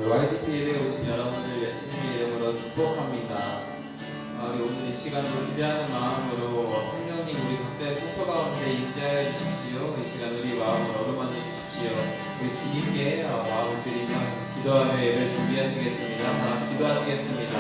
YDP 예배에 오신 여러분들 예수님의 이름으로 축복합니다. 우리 오늘 이 시간도 기대하는 마음으로 성령님 우리 각자의 처소 가운데 임재하여 주십시오. 이 시간 우리 마음을 어루만져 주십시오. 우리 주님께 마음을 드리며 기도하며 예배를 준비하시겠습니다. 다 같이 기도하시겠습니다.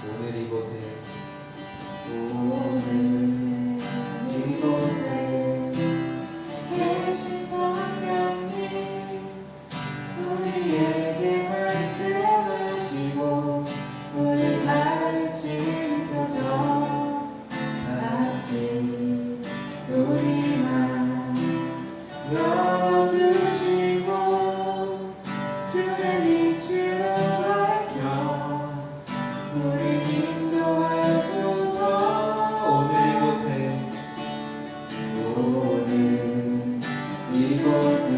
오늘 이곳에 계신 성령님 우리에게 말씀하시고 우리 가르치소서. 같이 우리만 열어주시고 주의 빛으로 밝혀 우리 인도하소서. 오늘 이곳에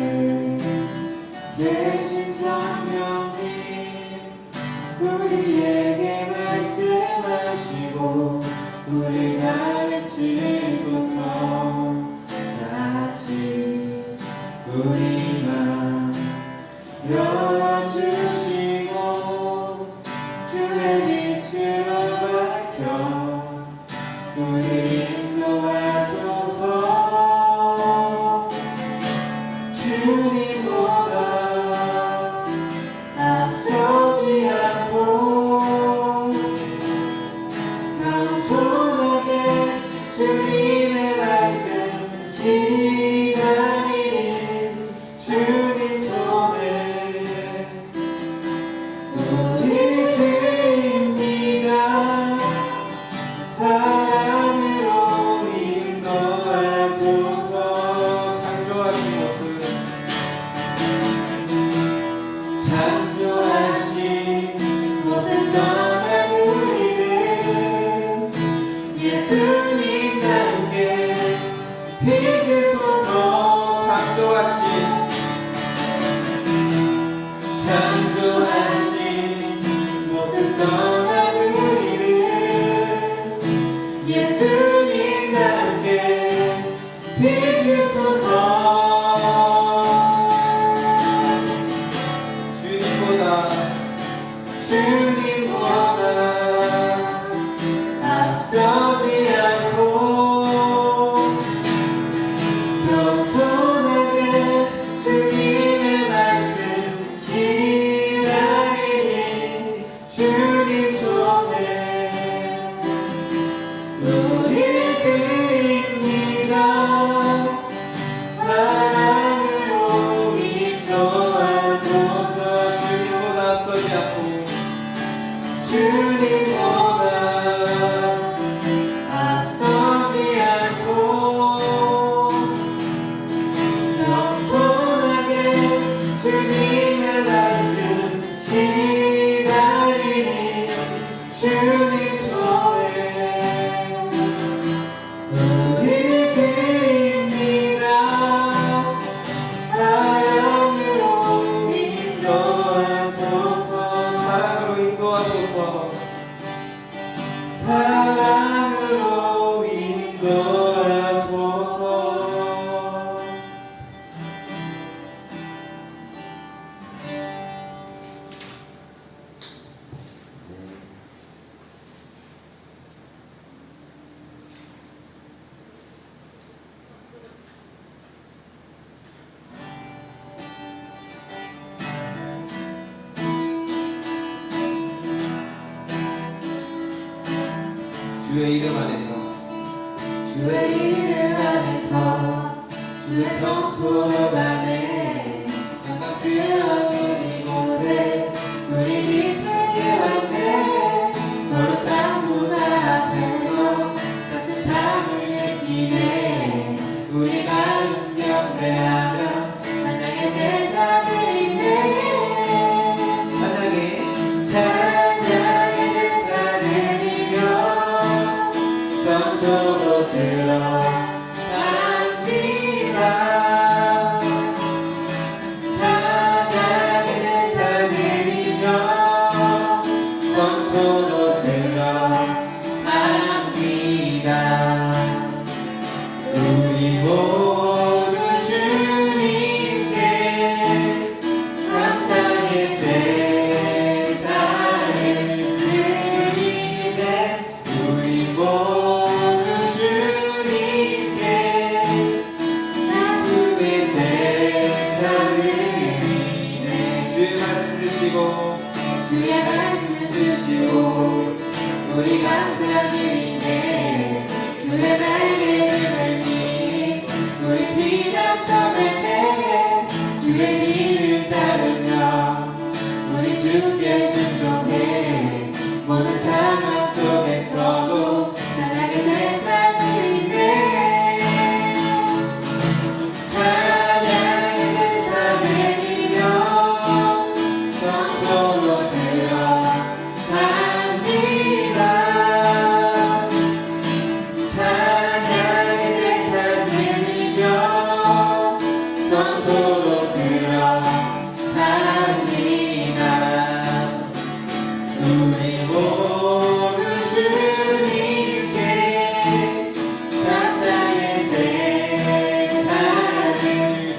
계신 성령님 우리에게 말씀하시고 우리 가르치소서. 같이 우리만 열어주시고 주의 빛으로 밝혀 우리 인도하소서. 주님보다 앞서지 않고 겸손하게 주님의 말씀 기다리는 주님 손에 주의 이름 안에서 주의 이름 안에서 주의 성소로 가네 영광스러운 이곳에 우리 기쁘게 왔네 거룩한 보좌 앞에서 따뜻함을 느끼네 우리 마음 경배하며 찬양의 제사 드리네 찬양의 제사 드리며 성소로 들어갑니다 찬양의 제사 드리며 성소로 들어갑니다 우리 모두 주님께 감사의 제사를 드리네 우리 모두 주님께 기쁨의 제사를 드리네 주의 말씀 주시고 우리 감사드리네 주의 날개 들니 우리 피가 쳐내네 주의 길을 따르며 우리 주께 순종해 모든 상황 속에서도 찬양의 제사 드리네 찬양의 제사 드리며 성소로 들어갑니다 찬양의 제사 드리며 성소로 들어갑니다 우리 모두 주님께 감사의 제사를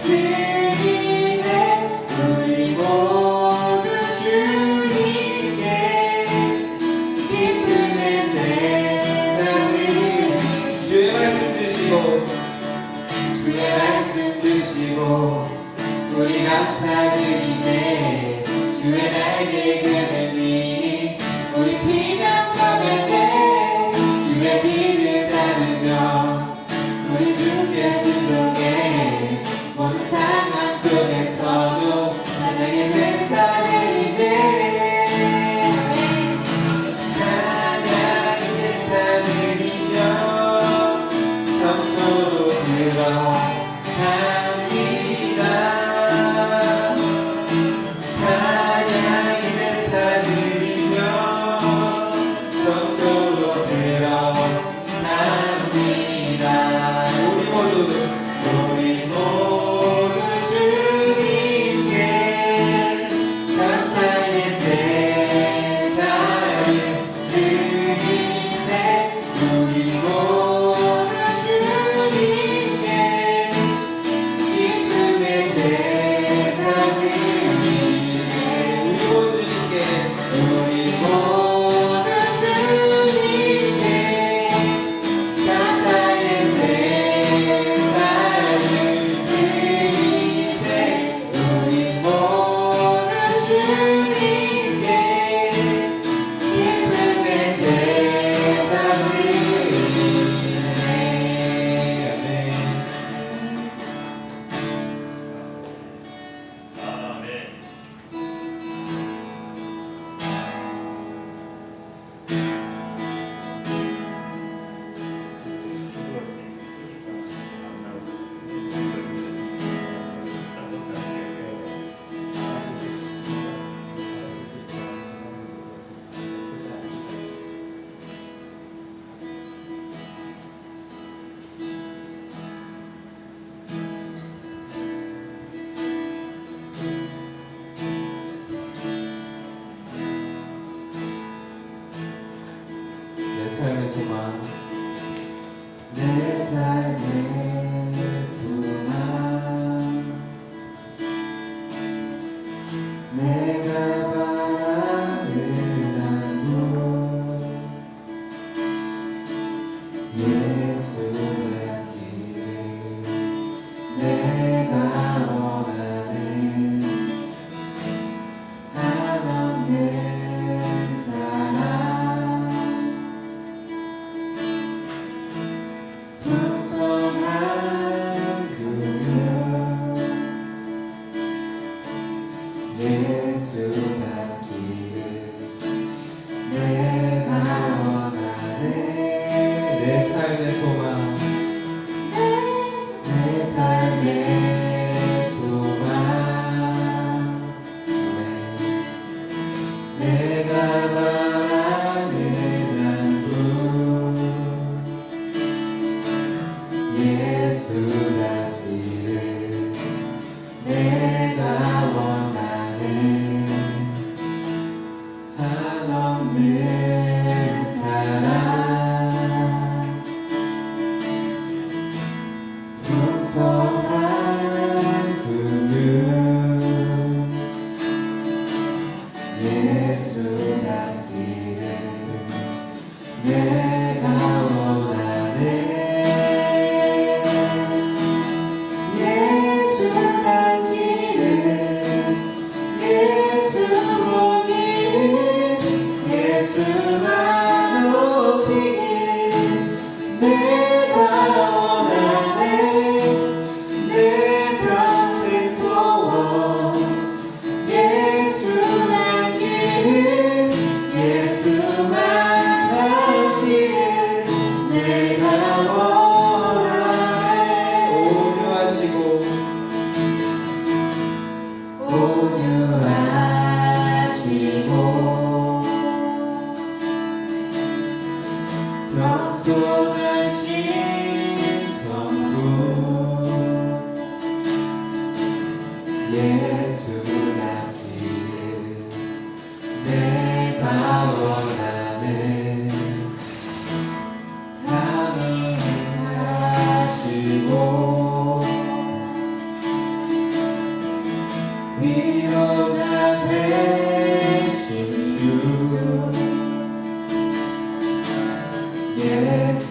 드리네 우리 모두 주님께 기쁨의 제사를 주의 말씀 주시고 우리 감사드리네 주의 날개 그늘이 우리 피가 쳐내네 주의 길을 따르며 우리 주께 순종해 모든 상황 속에서도 찬양의 제사 드리네 찬양의 제사 드리며 성소로 들어갑니다 찬양의 제사 드리며 성소로 들어갑니다 우리 모두 주님께 감사의 제사를 드리세 우리 모두 주님께 기쁨의 제사 드리네 우리 모두 주님께 감사의 제사를 드리세 우리 모두 주님께 기쁨의 제사 드리네 내 삶의 소망 내 삶의 소망 내가 바라는 한곳 예수의 길 내가 원하는 한없는 사랑 예수 닮기를 내가 원하네. 내 삶의 소망 내 삶의 소망 내가 바라는 한 분 예수 닮기를 내가 원하는 한없는 사랑 풍성한 그늘 예수 닮기를 내가 원하네. 예수 닮기를 예수 보기를 예수만 높이길 내가 원하네. 내 평생 소원 예수 닮기를 예수만 닮기를 내가 원하네. 온유하시고 온유하시고 겸손하신 성부 예수 닮기를 내가 원하네. 단언하시고 위로자 되신 주 예수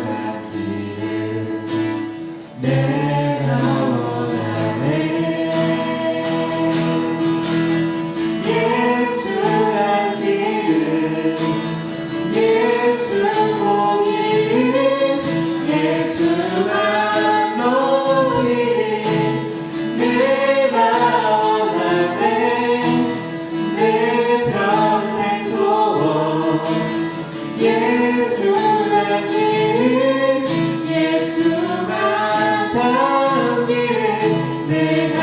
닮기를 내가 원하네. 예수 닮기를 예수 보기를 예수만 높이길 내가 원하네. 내 평생 소원 예수 닮기를 예수만 닮기를 내가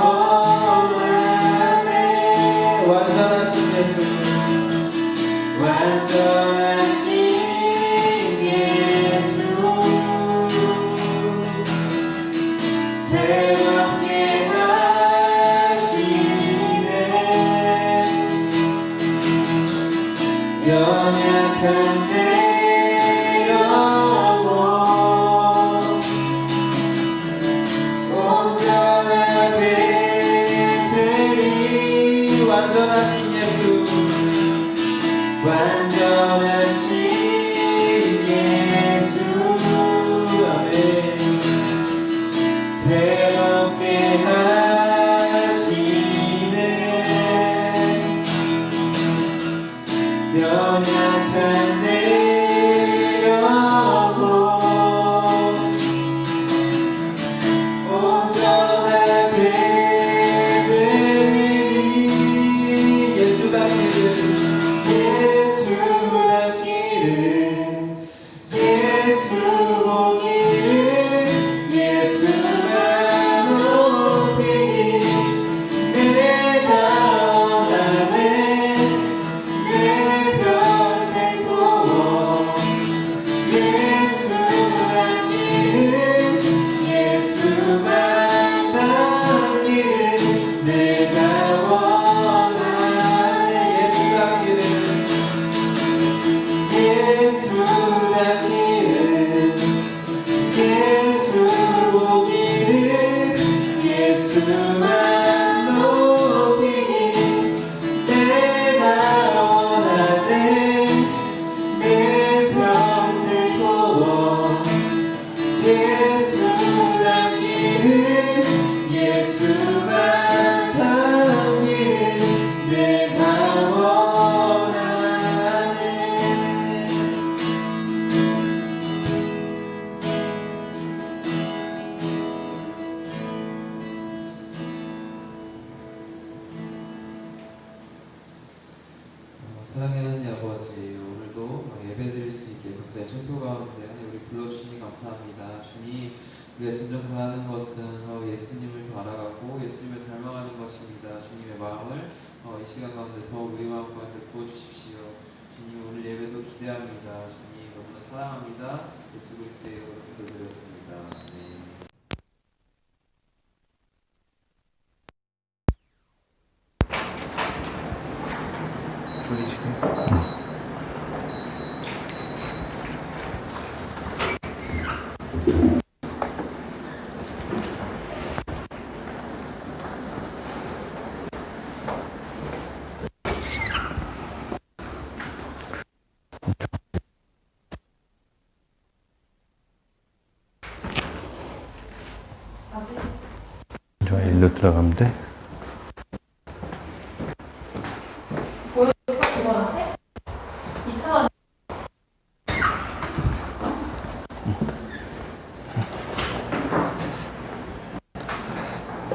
원하네. 완전하신 예수 완전하신 예수 새롭게 하시네. 연약한 내 영혼 온전하게 되리. 완전하신 예수 완전하신 예수 아멘. 새롭게 하시네. 연약한 내 영혼 온전하게 되리. 예수 닮기를 예수 닮기를 예수 보기를 예수만 높이길 내가 원하네. 내 평생 소원 예수 닮기를 예수만 닮기를 내가 원하네. 예수 닮기를 예수 닮기를 예수 보기를 예수만 높이길 내가 원하네. 내 평생 소원 예수 닮기를 예수만 닮기를 내가 원하네. 사랑하는 하나님 아버지, 오늘도 예배드릴 수 있게 각자의 처소 가운데 하나님 우리 불러주시니 감사합니다. 주님, 우리가 진정 바라는 것은 예수님을 더 알아가고 예수님을 닮아가는 것입니다. 주님의 마음을 이 시간 가운데 더욱 우리 마음 가운데 부어주십시오. 주님, 오늘 예배도 기대합니다. 주님, 너무나 사랑합니다. 예수 그리스도의 이름으로 기도드렸습니다. 아멘. 저 일로 들어가면 돼?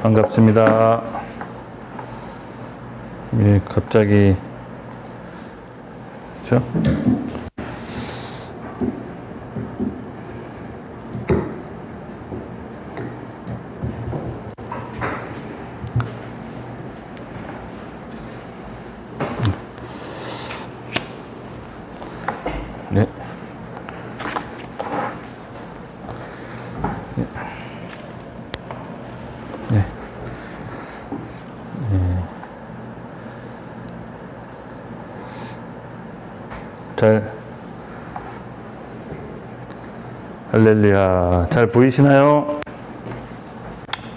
반갑습니다. 예, 갑자기 그렇죠? 네. 네. 할렐루야. 잘 보이시나요?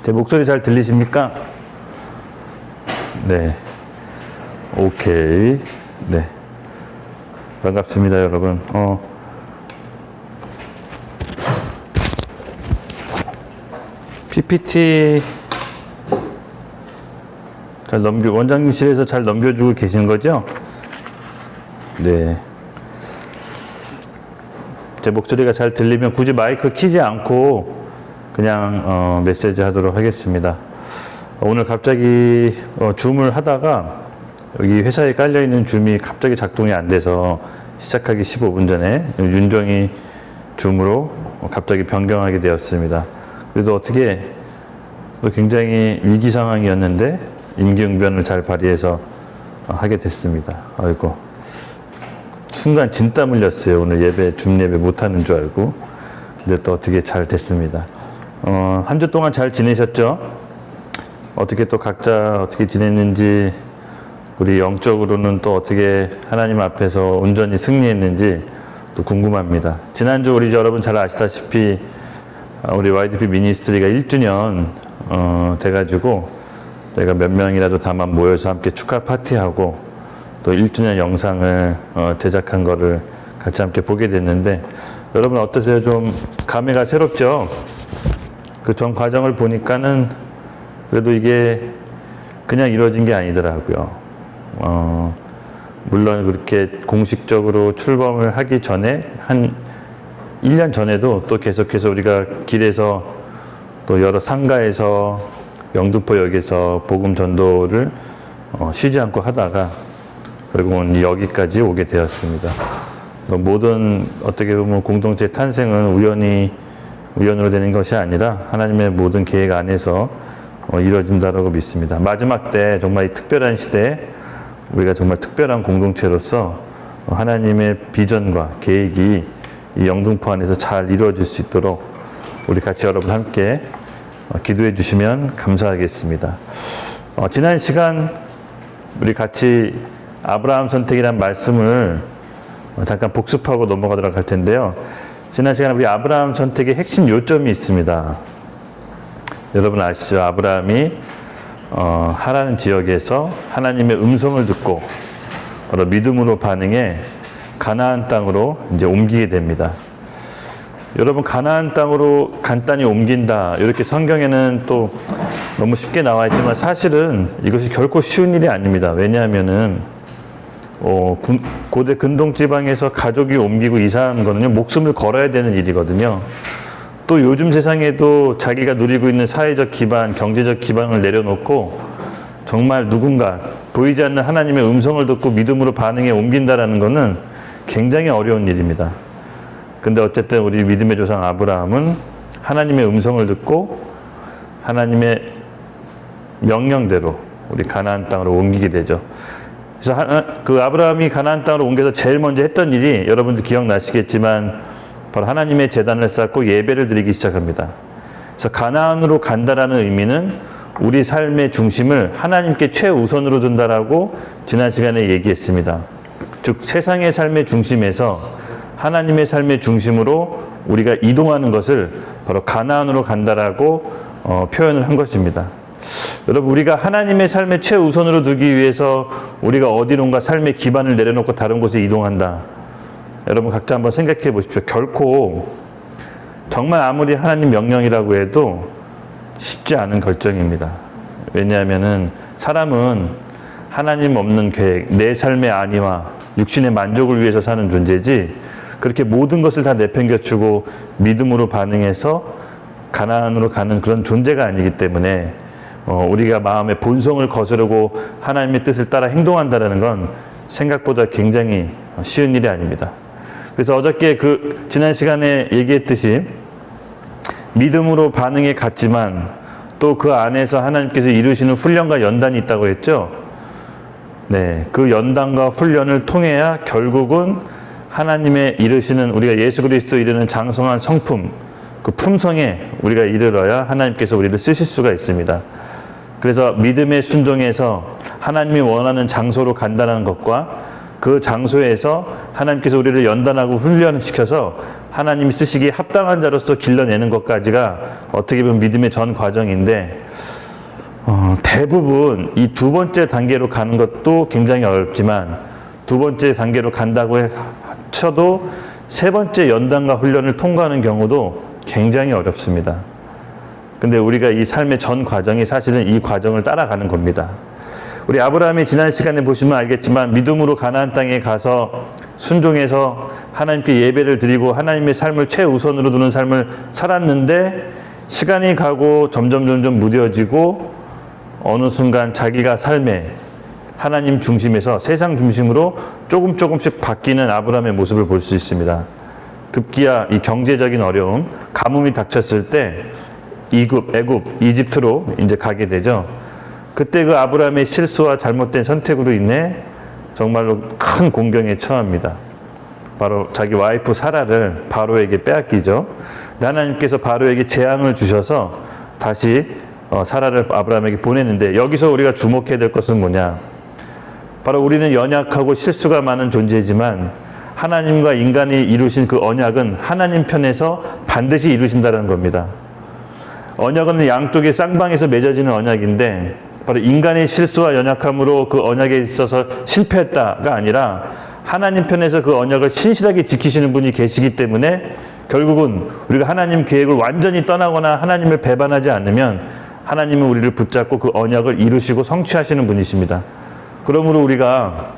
제 목소리 잘 들리십니까? 네. 오케이. 네. 반갑습니다, 여러분. PPT 잘 원장님실에서 잘 넘겨주고 계신 거죠? 네. 제 목소리가 잘 들리면 굳이 마이크 켜지 않고 그냥 메시지 하도록 하겠습니다. 오늘 갑자기 줌을 하다가 여기 회사에 깔려있는 줌이 갑자기 작동이 안 돼서 시작하기 15분 전에 윤정이 줌으로 갑자기 변경하게 되었습니다. 그래도 어떻게 굉장히 위기 상황이었는데 임기응변을 잘 발휘해서 하게 됐습니다. 아이고, 순간 진땀 흘렸어요. 오늘 줌 예배 못하는 줄 알고. 근데 또 어떻게 잘 됐습니다. 한 주 동안 잘 지내셨죠? 어떻게 또 각자 어떻게 지냈는지, 우리 영적으로는 또 어떻게 하나님 앞에서 온전히 승리했는지 또 궁금합니다. 지난주 우리 여러분 잘 아시다시피 우리 YDP 미니스트리가 1주년 돼가지고 저희가 몇 명이라도 다만 모여서 함께 축하 파티하고 또 1주년 영상을 제작한 거를 같이 함께 보게 됐는데, 여러분 어떠세요? 좀 감회가 새롭죠? 그 전 과정을 보니까는 그래도 이게 그냥 이루어진 게 아니더라고요. 물론 그렇게 공식적으로 출범을 하기 전에 한 1년 전에도 또 계속해서 우리가 길에서 또 여러 상가에서 영등포역에서 복음 전도를 쉬지 않고 하다가 결국은 여기까지 오게 되었습니다. 모든 어떻게 보면 공동체 탄생은 우연으로 되는 것이 아니라 하나님의 모든 계획 안에서 이루어진다고 믿습니다. 마지막 때 정말 이 특별한 시대에 우리가 정말 특별한 공동체로서 하나님의 비전과 계획이 이 영등포 안에서 잘 이루어질 수 있도록 우리 같이 여러분 함께 기도해 주시면 감사하겠습니다. 지난 시간 우리 같이 아브라함 선택이라는 말씀을 잠깐 복습하고 넘어가도록 할 텐데요. 지난 시간에 우리 아브라함 선택의 핵심 요점이 있습니다. 여러분 아시죠? 아브라함이 하라는 지역에서 하나님의 음성을 듣고 바로 믿음으로 반응해 가나안 땅으로 이제 옮기게 됩니다. 여러분, 가나안 땅으로 간단히 옮긴다, 이렇게 성경에는 또 너무 쉽게 나와 있지만 사실은 이것이 결코 쉬운 일이 아닙니다. 왜냐하면은 고대 근동 지방에서 가족이 옮기고 이사하는 거는요, 목숨을 걸어야 되는 일이거든요. 또 요즘 세상에도 자기가 누리고 있는 사회적 기반, 경제적 기반을 내려놓고 정말 누군가 보이지 않는 하나님의 음성을 듣고 믿음으로 반응해 옮긴다라는 것은 굉장히 어려운 일입니다. 근데 어쨌든 우리 믿음의 조상 아브라함은 하나님의 음성을 듣고 하나님의 명령대로 우리 가나안 땅으로 옮기게 되죠. 그래서 그 아브라함이 가나안 땅으로 옮겨서 제일 먼저 했던 일이 여러분들 기억나시겠지만 바로 하나님의 제단을 쌓고 예배를 드리기 시작합니다. 그래서 가나안으로 간다라는 의미는 우리 삶의 중심을 하나님께 최우선으로 둔다라고 지난 시간에 얘기했습니다. 즉 세상의 삶의 중심에서 하나님의 삶의 중심으로 우리가 이동하는 것을 바로 가나안으로 간다라고 표현을 한 것입니다. 여러분, 우리가 하나님의 삶의 최우선으로 두기 위해서 우리가 어디론가 삶의 기반을 내려놓고 다른 곳에 이동한다. 여러분 각자 한번 생각해 보십시오. 결코 정말 아무리 하나님 명령이라고 해도 쉽지 않은 결정입니다. 왜냐하면은 사람은 하나님 없는 계획, 내 삶의 안위와 육신의 만족을 위해서 사는 존재지 그렇게 모든 것을 다 내팽겨치고 믿음으로 반응해서 가나안으로 가는 그런 존재가 아니기 때문에 우리가 마음의 본성을 거스르고 하나님의 뜻을 따라 행동한다는 건 생각보다 굉장히 쉬운 일이 아닙니다. 그래서 어저께 지난 시간에 얘기했듯이 믿음으로 반응해 갔지만 또 그 안에서 하나님께서 이루시는 훈련과 연단이 있다고 했죠. 네, 그 연단과 훈련을 통해야 결국은 하나님의 이루시는 우리가 예수 그리스도 이르는 장성한 성품, 그 품성에 우리가 이르러야 하나님께서 우리를 쓰실 수가 있습니다. 그래서 믿음의 순종에서 하나님이 원하는 장소로 간다는 것과 그 장소에서 하나님께서 우리를 연단하고 훈련시켜서 하나님이 쓰시기에 합당한 자로서 길러내는 것까지가 어떻게 보면 믿음의 전 과정인데 대부분 이 두 번째 단계로 가는 것도 굉장히 어렵지만 두 번째 단계로 간다고 쳐도 세 번째 연단과 훈련을 통과하는 경우도 굉장히 어렵습니다. 근데 우리가 이 삶의 전 과정이 사실은 이 과정을 따라가는 겁니다. 우리 아브라함이 지난 시간에 보시면 알겠지만 믿음으로 가나안 땅에 가서 순종해서 하나님께 예배를 드리고 하나님의 삶을 최우선으로 두는 삶을 살았는데 시간이 가고 점점 무뎌지고 어느 순간 자기가 삶에 하나님 중심에서 세상 중심으로 조금씩 바뀌는 아브라함의 모습을 볼 수 있습니다. 급기야 이 경제적인 어려움, 가뭄이 닥쳤을 때 애굽, 이집트로 이제 가게 되죠. 그때 그 아브라함의 실수와 잘못된 선택으로 인해 정말로 큰 공경에 처합니다. 바로 자기 와이프 사라를 바로에게 빼앗기죠. 하나님께서 바로에게 재앙을 주셔서 다시 사라를 아브라함에게 보냈는데 여기서 우리가 주목해야 될 것은 뭐냐? 바로 우리는 연약하고 실수가 많은 존재지만 하나님과 인간이 이루신 그 언약은 하나님 편에서 반드시 이루신다는 겁니다. 언약은 양쪽의 쌍방에서 맺어지는 언약인데 바로 인간의 실수와 연약함으로 그 언약에 있어서 실패했다가 아니라 하나님 편에서 그 언약을 신실하게 지키시는 분이 계시기 때문에 결국은 우리가 하나님 계획을 완전히 떠나거나 하나님을 배반하지 않으면 하나님은 우리를 붙잡고 그 언약을 이루시고 성취하시는 분이십니다. 그러므로 우리가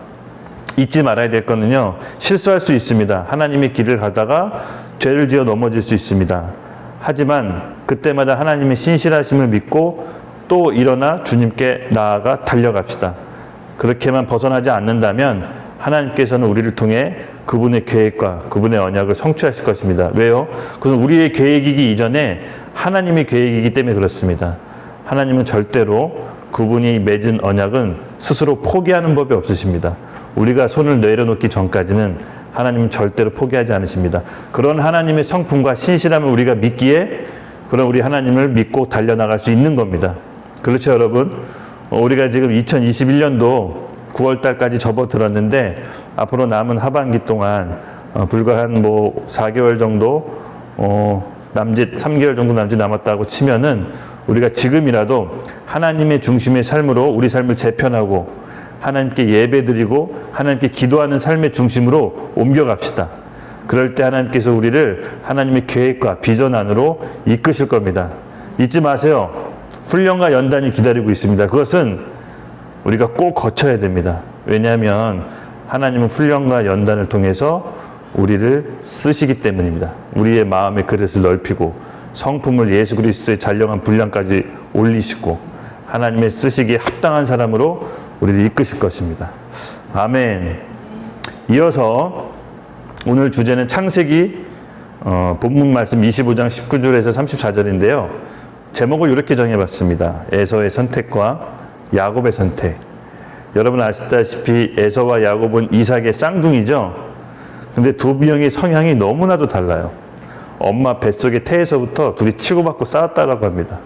잊지 말아야 될 거는요, 실수할 수 있습니다. 하나님의 길을 가다가 죄를 지어 넘어질 수 있습니다. 하지만 그때마다 하나님의 신실하심을 믿고 또 일어나 주님께 나아가 달려갑시다. 그렇게만 벗어나지 않는다면 하나님께서는 우리를 통해 그분의 계획과 그분의 언약을 성취하실 것입니다. 왜요? 그것은 우리의 계획이기 이전에 하나님의 계획이기 때문에 그렇습니다. 하나님은 절대로 그분이 맺은 언약은 스스로 포기하는 법이 없으십니다. 우리가 손을 내려놓기 전까지는 하나님은 절대로 포기하지 않으십니다. 그런 하나님의 성품과 신실함을 우리가 믿기에 그런 우리 하나님을 믿고 달려나갈 수 있는 겁니다. 그렇죠, 여러분? 우리가 지금 2021년도 9월 달까지 접어들었는데 앞으로 남은 하반기 동안 불과 한 4개월 정도 남짓 3개월 정도 남짓 남았다고 치면은 우리가 지금이라도 하나님의 중심의 삶으로 우리 삶을 재편하고 하나님께 예배드리고 하나님께 기도하는 삶의 중심으로 옮겨갑시다. 그럴 때 하나님께서 우리를 하나님의 계획과 비전 안으로 이끄실 겁니다. 잊지 마세요. 훈련과 연단이 기다리고 있습니다. 그것은 우리가 꼭 거쳐야 됩니다. 왜냐하면 하나님은 훈련과 연단을 통해서 우리를 쓰시기 때문입니다. 우리의 마음의 그릇을 넓히고 성품을 예수 그리스도의 잔량한 분량까지 올리시고 하나님의 쓰시기에 합당한 사람으로 우리를 이끄실 것입니다. 아멘. 이어서 오늘 주제는 창세기 본문 말씀 25장 19절에서 34절인데요. 제목을 이렇게 정해봤습니다. 에서의 선택과 야곱의 선택. 여러분 아시다시피 에서와 야곱은 이삭의 쌍둥이죠. 근데 두 명의 성향이 너무나도 달라요. 엄마 뱃속의 태에서부터 둘이 치고받고 싸웠다라고 합니다.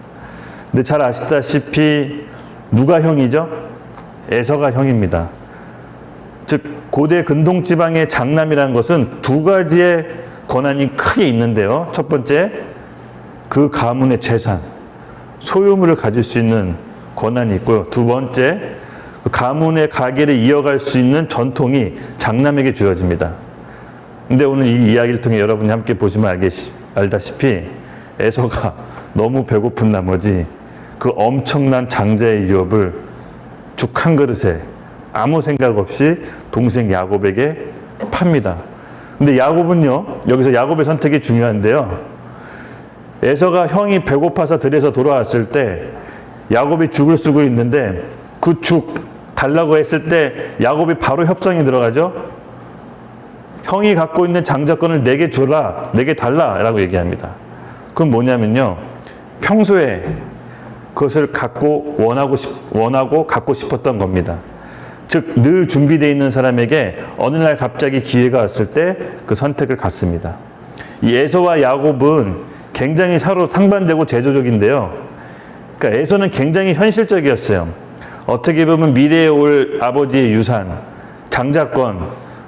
근데 잘 아시다시피 누가 형이죠? 에서가 형입니다. 즉 고대 근동지방의 장남이라는 것은 두 가지의 권한이 크게 있는데요. 첫 번째, 그 가문의 재산, 소유물을 가질 수 있는 권한이 있고요. 두 번째, 그 가문의 가계를 이어갈 수 있는 전통이 장남에게 주어집니다. 근데 오늘 이 이야기를 통해 여러분이 함께 보시면 알다시피 에서가 너무 배고픈 나머지 그 엄청난 장자의 유업을 죽 한 그릇에 아무 생각 없이 동생 야곱에게 팝니다. 근데 야곱은요, 여기서 야곱의 선택이 중요한데요. 에서가 형이 배고파서 들에서 돌아왔을 때 야곱이 죽을 쓰고 있는데 그 죽 달라고 했을 때 야곱이 바로 협상이 들어가죠. 형이 갖고 있는 장자권을 내게 주라, 내게 달라 라고 얘기합니다. 그건 뭐냐면요, 평소에 그것을 원하고 갖고 싶었던 겁니다. 즉 늘 준비되어 있는 사람에게 어느 날 갑자기 기회가 왔을 때 그 선택을 갖습니다. 이 에서와 야곱은 굉장히 서로 상반되고 제조적인데요. 그러니까 에서는 굉장히 현실적이었어요. 어떻게 보면 미래에 올 아버지의 유산, 장자권,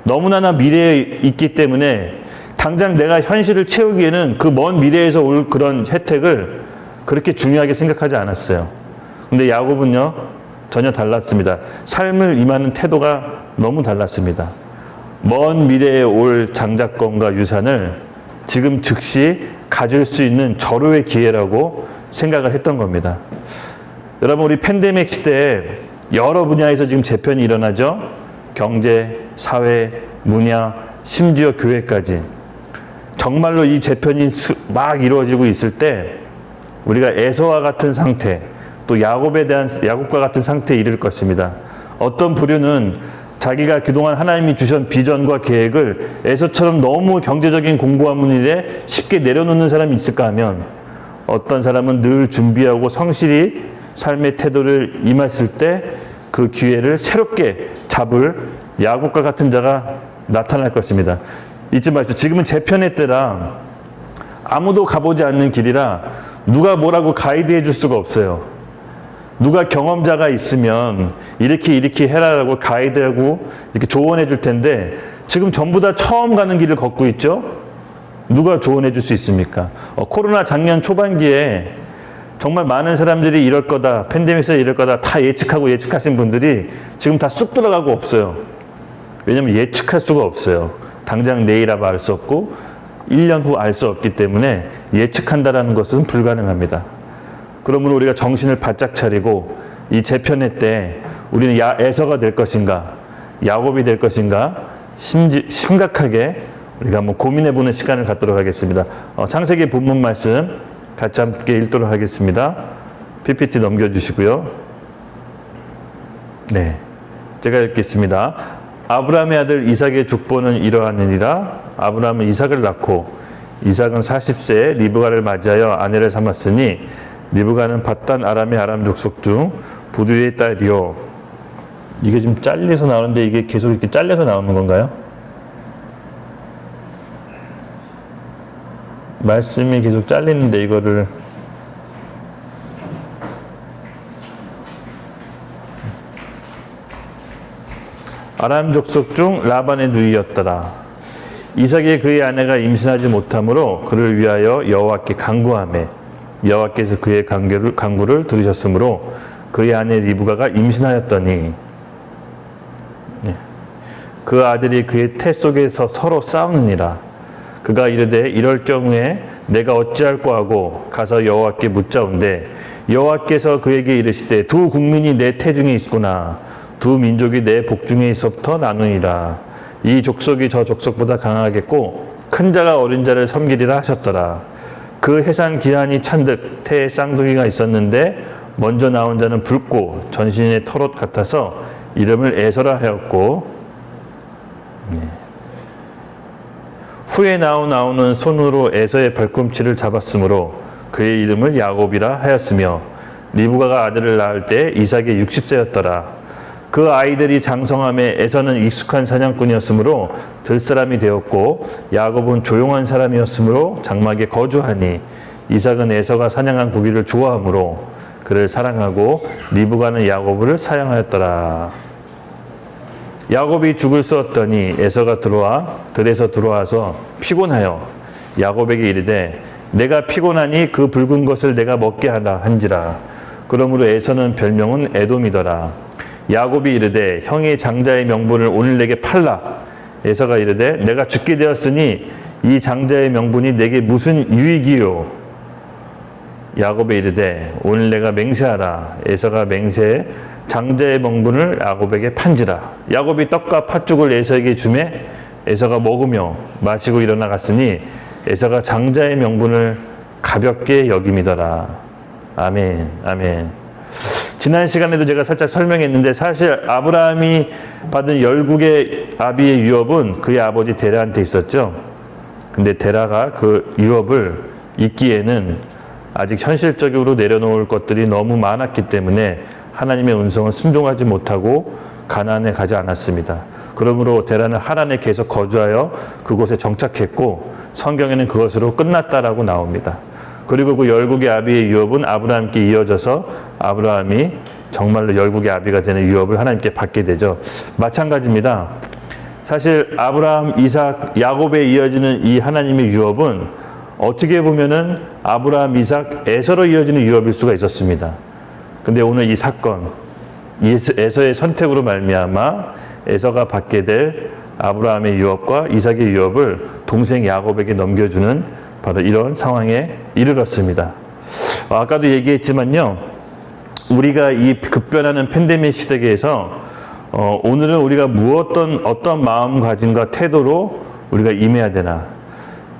너무나나 미래에 있기 때문에 당장 내가 현실을 채우기에는 그 먼 미래에서 올 그런 혜택을 그렇게 중요하게 생각하지 않았어요. 근데 야곱은요, 전혀 달랐습니다. 삶을 임하는 태도가 너무 달랐습니다. 먼 미래에 올 장자권과 유산을 지금 즉시 가질 수 있는 절호의 기회라고 생각을 했던 겁니다. 여러분, 우리 팬데믹 시대에 여러 분야에서 지금 재편이 일어나죠. 경제, 사회, 문화, 심지어 교회까지. 정말로 이 재편이 막 이루어지고 있을 때 우리가 에서와 같은 상태, 또 야곱과 같은 상태에 이를 것입니다. 어떤 부류는 자기가 그동안 하나님이 주신 비전과 계획을 에서처럼 너무 경제적인 공고한 일에 쉽게 내려놓는 사람이 있을까 하면, 어떤 사람은 늘 준비하고 성실히 삶의 태도를 임했을 때 그 기회를 새롭게 잡을 야곱과 같은 자가 나타날 것입니다. 잊지 마십시오. 지금은 재편의 때라 아무도 가보지 않는 길이라 누가 뭐라고 가이드해 줄 수가 없어요. 누가 경험자가 있으면 이렇게 해라라고 가이드하고 이렇게 조언해 줄 텐데, 지금 전부 다 처음 가는 길을 걷고 있죠. 누가 조언해 줄 수 있습니까? 코로나 작년 초반기에 정말 많은 사람들이 이럴 거다, 팬데믹에서 이럴 거다 다 예측하신 분들이 지금 다 쑥 들어가고 없어요. 왜냐하면 예측할 수가 없어요. 당장 내일 알아 알 수 없고 1년 후 알 수 없기 때문에 예측한다라는 것은 불가능합니다. 그러므로 우리가 정신을 바짝 차리고 이 재편의 때 우리는 에서가 될 것인가, 야곱이 될 것인가 심각하게 우리가 한번 고민해보는 시간을 갖도록 하겠습니다. 창세기 본문 말씀 같이 함께 읽도록 하겠습니다. PPT 넘겨주시고요. 네, 제가 읽겠습니다. 아브라함의 아들 이삭의 족보는 이러하니라. 아브라함은 이삭을 낳고 이삭은 40세에 리브가를 맞이하여 아내를 삼았으니 리브가는 밧단 아람의 아람 족속 중 부두의 딸이요. 이게 지금 잘려서 나오는데 이게 계속 이렇게 잘려서 나오는 건가요? 말씀이 계속 잘리는데 이거를 아람 족속 중 라반의 누이였더라. 이삭이 그의 아내가 임신하지 못하므로 그를 위하여 여호와께 간구하매 여호와께서 그의 간구를 들으셨으므로 그의 아내 리브가가 임신하였더니 그 아들이 그의 태 속에서 서로 싸우느니라. 그가 이르되 이럴 경우에 내가 어찌할꼬 하고 가서 여호와께 묻자온대 여호와께서 그에게 이르시되 두 국민이 내 태중에 있구나. 두 민족이 내 복중에 있어부터 나누니라. 이 족속이 저 족속보다 강하겠고 큰 자가 어린 자를 섬기리라 하셨더라. 그 해산 기한이 찬듯 태에 쌍둥이가 있었는데 먼저 나온 자는 붉고 전신의 털옷 같아서 이름을 에서라 하였고, 후에 나오는 손으로 에서의 발꿈치를 잡았으므로 그의 이름을 야곱이라 하였으며, 리브가가 아들을 낳을 때 이삭이 60세였더라. 그 아이들이 장성함에 에서는 익숙한 사냥꾼이었으므로 들사람이 되었고, 야곱은 조용한 사람이었으므로 장막에 거주하니, 이삭은 에서가 사냥한 고기를 좋아하므로 그를 사랑하고, 리브가는 야곱을 사랑하였더라. 야곱이 죽을 쏘았더니 에서가 들에서 들어와서 피곤하여 야곱에게 이르되, 내가 피곤하니 그 붉은 것을 내가 먹게 하라 한지라. 그러므로 에서는 별명은 에돔이더라. 야곱이 이르되, 형의 장자의 명분을 오늘 내게 팔라. 에서가 이르되, 내가 죽게 되었으니 이 장자의 명분이 내게 무슨 유익이요? 야곱이 이르되, 오늘 내가 맹세하라. 에서가 맹세해 장자의 명분을 야곱에게 판지라. 야곱이 떡과 팥죽을 에서에게 주매 에서가 먹으며 마시고 일어나 갔으니 에서가 장자의 명분을 가볍게 여김이더라. 아멘, 아멘. 지난 시간에도 제가 살짝 설명했는데, 사실 아브라함이 받은 열국의 아비의 유업은 그의 아버지 데라한테 있었죠. 근데 데라가 그 유업을 잇기에는 아직 현실적으로 내려놓을 것들이 너무 많았기 때문에 하나님의 음성을 순종하지 못하고 가나안에 가지 않았습니다. 그러므로 데라는 하란에 계속 거주하여 그곳에 정착했고, 성경에는 그것으로 끝났다라고 나옵니다. 그리고 그 열국의 아비의 유업은 아브라함께 이어져서 아브라함이 정말로 열국의 아비가 되는 유업을 하나님께 받게 되죠. 마찬가지입니다. 사실 아브라함, 이삭, 야곱에 이어지는 이 하나님의 유업은 어떻게 보면은 아브라함, 이삭, 에서로 이어지는 유업일 수가 있었습니다. 근데 오늘 이 사건, 에서의 선택으로 말미암아 에서가 받게 될 아브라함의 유업과 이삭의 유업을 동생 야곱에게 넘겨주는 바로 이런 상황에 이르렀습니다. 아까도 얘기했지만요, 우리가 이 급변하는 팬데믹 시대에서 오늘은 우리가 어떤 마음가짐과 태도로 우리가 임해야 되나.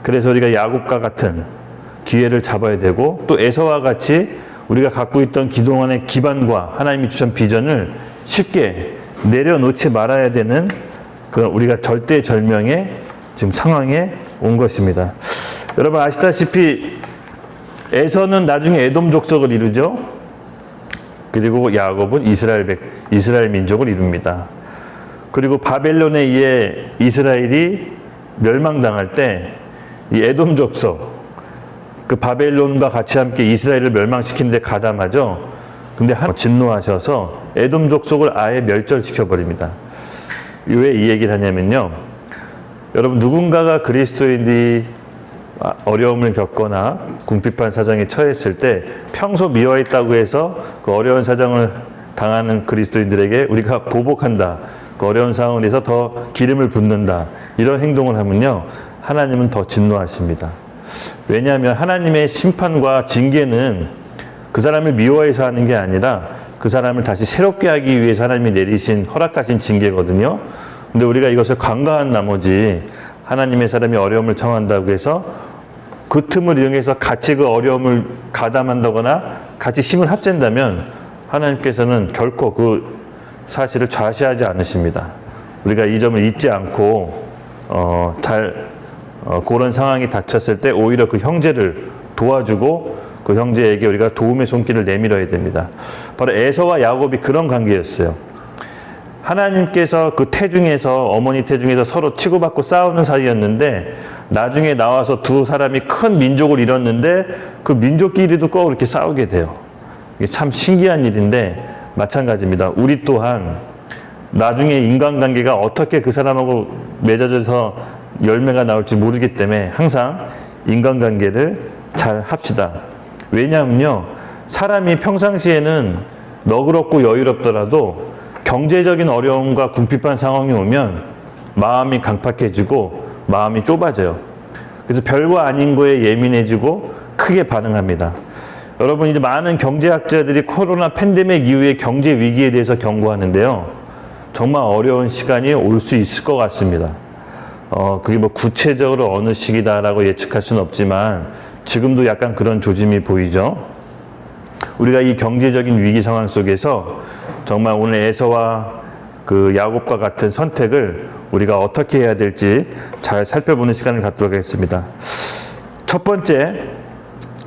그래서 우리가 야곱과 같은 기회를 잡아야 되고, 또 에서와 같이 우리가 갖고 있던 그동안의 기반과 하나님이 주신 비전을 쉽게 내려놓지 말아야 되는 그런 우리가 절대절명의 지금 상황에 온 것입니다. 여러분 아시다시피 에서는 나중에 에돔 족속을 이루죠. 그리고 야곱은 이스라엘 민족을 이룹니다. 그리고 바벨론에 의해 이스라엘이 멸망당할 때 이 에돔 족속, 그 바벨론과 같이 함께 이스라엘을 멸망시키는 데 가담하죠. 근데 진노하셔서 에돔 족속을 아예 멸절시켜 버립니다. 왜 이 얘기를 하냐면요, 여러분 누군가가 그리스도인들이 어려움을 겪거나 궁핍한 사정에 처했을 때 평소 미워했다고 해서 그 어려운 사정을 당하는 그리스도인들에게 우리가 보복한다, 그 어려운 상황에서 더 기름을 붓는다, 이런 행동을 하면요, 하나님은 더 진노하십니다. 왜냐하면 하나님의 심판과 징계는 그 사람을 미워해서 하는 게 아니라 그 사람을 다시 새롭게 하기 위해서 하나님이 내리신, 허락하신 징계거든요. 근데 우리가 이것을 간과한 나머지 하나님의 사람이 어려움을 청한다고 해서 그 틈을 이용해서 같이 그 어려움을 가담한다거나 같이 힘을 합친다면 하나님께서는 결코 그 사실을 좌시하지 않으십니다. 우리가 이 점을 잊지 않고 그런 상황이 닥쳤을 때 오히려 그 형제를 도와주고 그 형제에게 우리가 도움의 손길을 내밀어야 됩니다. 바로 에서와 야곱이 그런 관계였어요. 하나님께서 그 태중에서, 어머니 태중에서 서로 치고받고 싸우는 사이였는데, 나중에 나와서 두 사람이 큰 민족을 이뤘는데 그 민족끼리도 꼭 이렇게 싸우게 돼요. 이게 참 신기한 일인데 마찬가지입니다. 우리 또한 나중에 인간관계가 어떻게 그 사람하고 맺어져서 열매가 나올지 모르기 때문에 항상 인간관계를 잘 합시다. 왜냐하면요, 사람이 평상시에는 너그럽고 여유롭더라도 경제적인 어려움과 궁핍한 상황이 오면 마음이 강팍해지고 마음이 좁아져요. 그래서 별거 아닌 거에 예민해지고 크게 반응합니다. 여러분, 이제 많은 경제학자들이 코로나 팬데믹 이후의 경제 위기에 대해서 경고하는데요, 정말 어려운 시간이 올 수 있을 것 같습니다. 그게 뭐 구체적으로 어느 시기다라고 예측할 수는 없지만 지금도 약간 그런 조짐이 보이죠. 우리가 이 경제적인 위기 상황 속에서 정말 오늘 에서와 그 야곱과 같은 선택을 우리가 어떻게 해야 될지 잘 살펴보는 시간을 갖도록 하겠습니다. 첫 번째